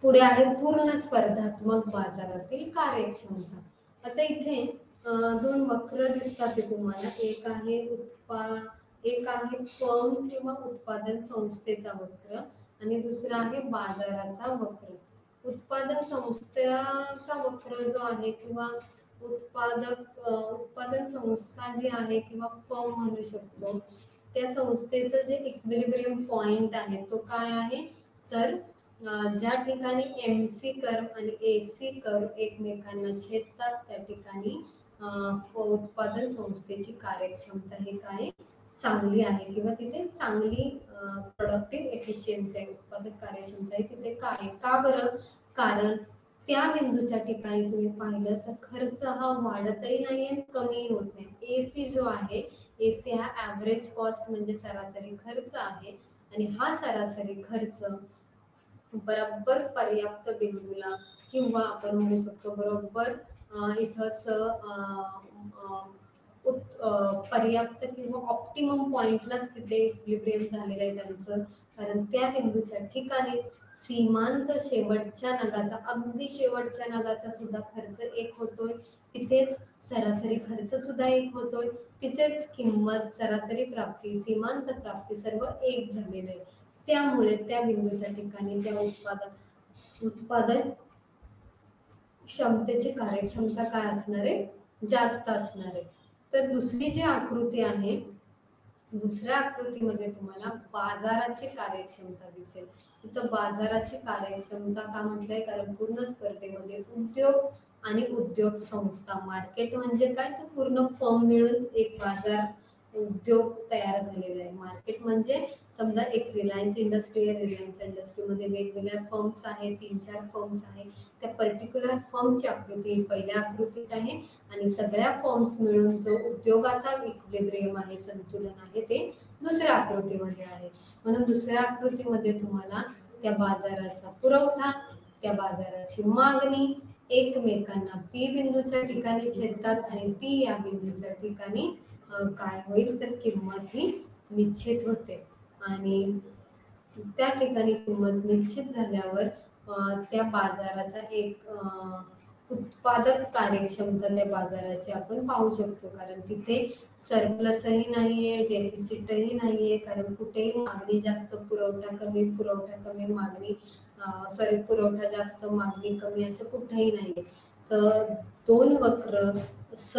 पुढे आहे पूर्ण स्पर्धात्मक बाजारातील कार्यक्षमता. आता इथे दोन वक्र दिसतात तुम्हाला, एक आहे फर्म किंवा उत्पादन संस्थेचा वक्र आणि दुसरा आहे बाजाराचा वक्र. उत्पादन संस्थेचा वक्र जो आहे किंवा उत्पादन संस्था जी आहे किंवा फर्म म्हणू शकतो, त्या संस्थेचं जे इक्विलिब्रियम पॉइंट आहे तो काय आहे, तर ज्या ठिकाणी एमसी कर्व आणि एसी कर्व एकमेकांना छेदतात त्या ठिकाणी उत्पादन संस्थेची कार्यक्षमता ही काय चांगली आहे किंवा तिथे चांगली प्रोडक्टिव्ह एफिशियन्सी आहे, उत्पादक कार्यक्षमता आहे तिथे काय. का बरं, कारण त्या बिंदूच्या ठिकाणी तुम्ही पाहिलं तर खर्च हा वाढतही नाही आणि कमीही होत नाही. एसी जो आहे, एसी हा ॲव्हरेज कॉस्ट म्हणजे सरासरी खर्च आहे आणि हा सरासरी खर्च बरोबर पर्याप्त बिंदूला किंवा आपण म्हणू शकतो बरोबर इथं पर्याप्त किंवा ऑप्टिमम पॉइंटलाच तिथे इक्विलिब्रियम झालेलं आहे त्यांचं, कारण त्या बिंदूच्या ठिकाणीच सीमांत शेवटच्या नगाचा, अगदी शेवटच्या नगाचा सुद्धा खर्च एक होतोय, तिथेच सरासरी खर्च सुद्धा एक होतोय, तिथेच किंमत, सरासरी प्राप्ती, सीमांत प्राप्ती सर्व एक झालेलं आहे. त्यामुळे त्या बिंदूच्या ठिकाणी त्या उत्पादन क्षमतेची कार्यक्षमता काय असणार आहे, जास्त असणार आहे. तर दुसरी जी आकृती आहे, दुसऱ्या आकृतीमध्ये तुम्हाला बाजाराची कार्यक्षमता दिसेल. इथं बाजाराची कार्यक्षमता का म्हटलंय, कारण पूर्ण स्पर्धेमध्ये उद्योग आणि उद्योग संस्था, मार्केट म्हणजे काय, तर पूर्ण फर्म मिळून एक बाजार उद्योग तयार झालेला आहे. मार्केट म्हणजे समजा एक रिलायन्स इंडस्ट्री आहे, रिलायन्स इंडस्ट्रीमध्ये वेगवेगळ्या फर्म्स आहेत, 3-4 फर्म्स आहेत, त्या पर्टिक्युलर फर्मची आकृती पहिल्या आकृतीत आहे आणि सगळ्या फर्म्स मिळून जो उद्योगाचा इक्विलिब्रियम आहे, संतुलन आहे, ते दुसऱ्या आकृतीमध्ये आहे. म्हणून दुसऱ्या आकृतीमध्ये तुम्हाला त्या बाजाराचा पुरवठा, त्या बाजाराची मागणी एकमेकांना पी बिंदूच्या ठिकाणी छेदतात आणि पी या बिंदूच्या ठिकाणी काय होईल, तर किंमत ही निश्चित होते आणि त्या ठिकाणी किंमत निश्चित झाल्यावर त्या बाजाराचा एक उत्पादक कार्यक्षमता त्या बाजाराची आपण पाहू शकतो. कारण तिथे सरप्लसही नाहीये, डेफिसिटही नाहीये. कारण कुठेही मागणी जास्त, पुरवठा कमी, पुरवठा कमी, मागणी पुरवठा जास्त, मागणी कमी असं कुठेही नाहीये. तर दोन वक्र स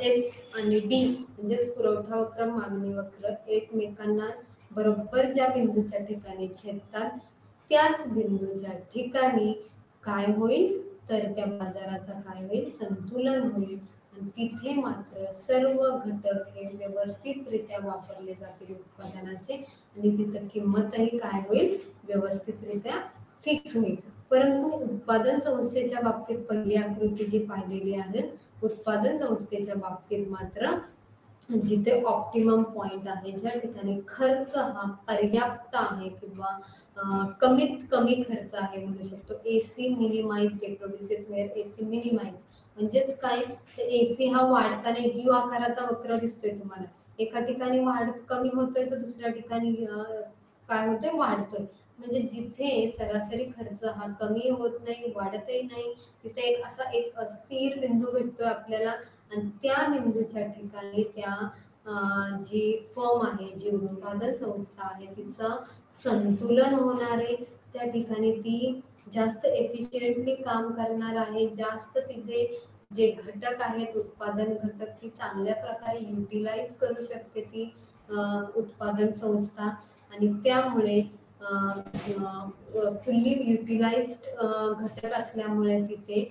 एस आणि डी म्हणजेच पुरवठा वक्र, मागणी वक्र एकमेकांना बरोबर ज्या बिंदूच्या ठिकाणी छेदतात त्याच बिंदूच्या ठिकाणी काय होईल, तर त्या बाजाराचा काय होईल, संतुलन होईल. आणि तिथे मात्र सर्व घटक हे व्यवस्थितरित्या वापरले जातील उत्पादनाचे आणि तिथं किंमतही काय होईल, व्यवस्थितरित्या फिक्स होईल. परंतु उत्पादन संस्थेच्या बाबतीत पहिली आकृती जी पाहिलेली आहे, उत्पादन संस्थेच्या बाबतीत मात्र जिथे ऑप्टिमम पॉइंट आहे, ज्या ठिकाणी खर्च हा पर्याप्त आहे किंवा कमीत कमी खर्च आहे म्हणू शकतो. AC minimize reproduces where AC minimize म्हणजेच काय, तर एसी हा वाढताना यू आकाराचा वक्र दिसतोय तुम्हाला. एका ठिकाणी वाढत कमी होतोय तर दुसऱ्या ठिकाणी काय होतोय, वाढतोय. म्हणजे जिथे सरासरी खर्च हा कमी होत नाही, वाढतही नाही, तिथे एक असा एक स्थिर बिंदू भेटतोय आपल्याला. आणि त्या बिंदूच्या ठिकाणी त्या जी फर्म आहे, जी उत्पादन संस्था आहे, तिचं संतुलन होणार आहे. त्या ठिकाणी ती जास्त एफिशियंटली काम करणार आहे, जास्त तिचे जे घटक आहेत, उत्पादन घटक, ती चांगल्या प्रकारे युटिलाइज करू शकते ती उत्पादन संस्था. आणि त्यामुळे फुल्ली युटिलाइज्ड घटक असल्यामुळे तिथे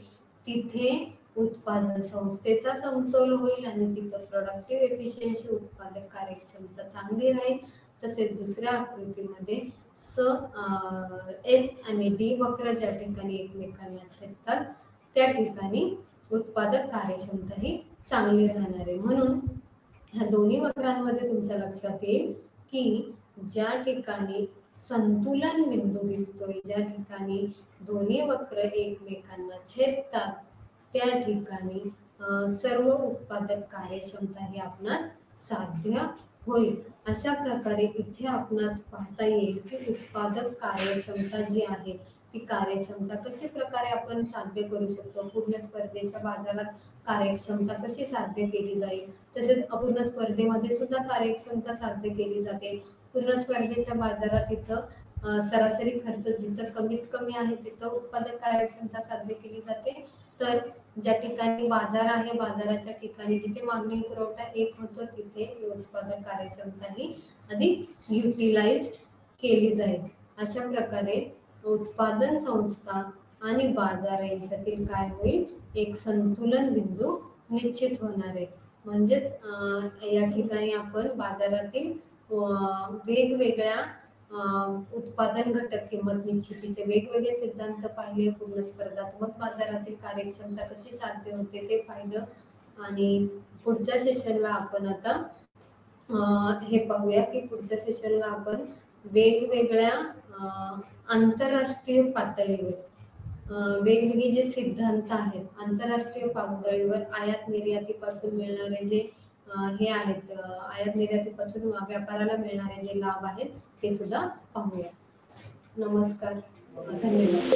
तिथे उत्पादन संस्थेचा समतोल होईल आणि तिथं प्रोडक्टिव्ह एफिशियन्सी, उत्पादक कार्यक्षमता चांगली राहील. तसेच दुसऱ्या आकृतीमध्ये एस आणि डी वक्र ज्या ठिकाणी एकमेकांना छेदतात त्या ठिकाणी उत्पादक कार्यक्षमता ही चांगली राहणार आहे. म्हणून ह्या दोन्ही वक्रांमध्ये तुमच्या लक्षात येईल की ज्या ठिकाणी संतुलन बिंदू दिसतोय, ज्या ठिकाणी दोन्ही वक्र एकमेकांना छेदतात त्या ठिकाणी सर्व उत्पादक कार्यक्षमता ही आपणास साध्य होईल. अशा प्रकारे इथे आपणास पाहता येईल की उत्पादक कार्यक्षमता जी आहे ती कार्यक्षमता कशी प्रकारे आपण साध्य करू शकतो. पूर्ण स्पर्धेच्या बाजारात कार्यक्षमता कशी साध्य केली जाईल, तसेच अपूर्ण स्पर्धेमध्ये सुद्धा कार्यक्षमता साध्य केली जाते. पूर्ण स्पर्धेच्या बाजारात इथं सरासरी खर्च जिथं कमीत कमी आहे तिथं उत्पादक कार्यक्षमता साध्य केली जाते. तर ज्या ठिकाणी बाजार आहे, बाजाराच्या ठिकाणी जिथे मागणी पुरवठा एक होतो तिथे उत्पादक कार्यक्षमता ही अधिक युटिलाइज्ड केली जाईल. अशा प्रकारे उत्पादन संस्था आणि बाजार यांच्यातील काय होईल, एक संतुलन बिंदू निश्चित होणार आहे. म्हणजेच या ठिकाणी आपण बाजारातील वेगवेगळ्या उत्पादन घटक किंमत निश्चितीचे वेगवेगळे सिद्धांत पाहिले, पूर्ण स्पर्धात्मक बाजारातील कार्यक्षमता कशी साध्य होते ते पाहिलं. आणि पुढच्या सेशनला आपण आता हे पाहूया की पुढच्या सेशनला आपण वेगवेगळ्या आंतरराष्ट्रीय पातळीवर वेगवेगळे जे सिद्धांत आहेत, आंतरराष्ट्रीय पातळीवर आयात निर्यातीपासून मिळणारे जे हे आहेत, आयात निर्यातीपासून व्यापाराला मिळणारे जे लाभ आहेत ते सुद्धा पाहूया. नमस्कार, धन्यवाद.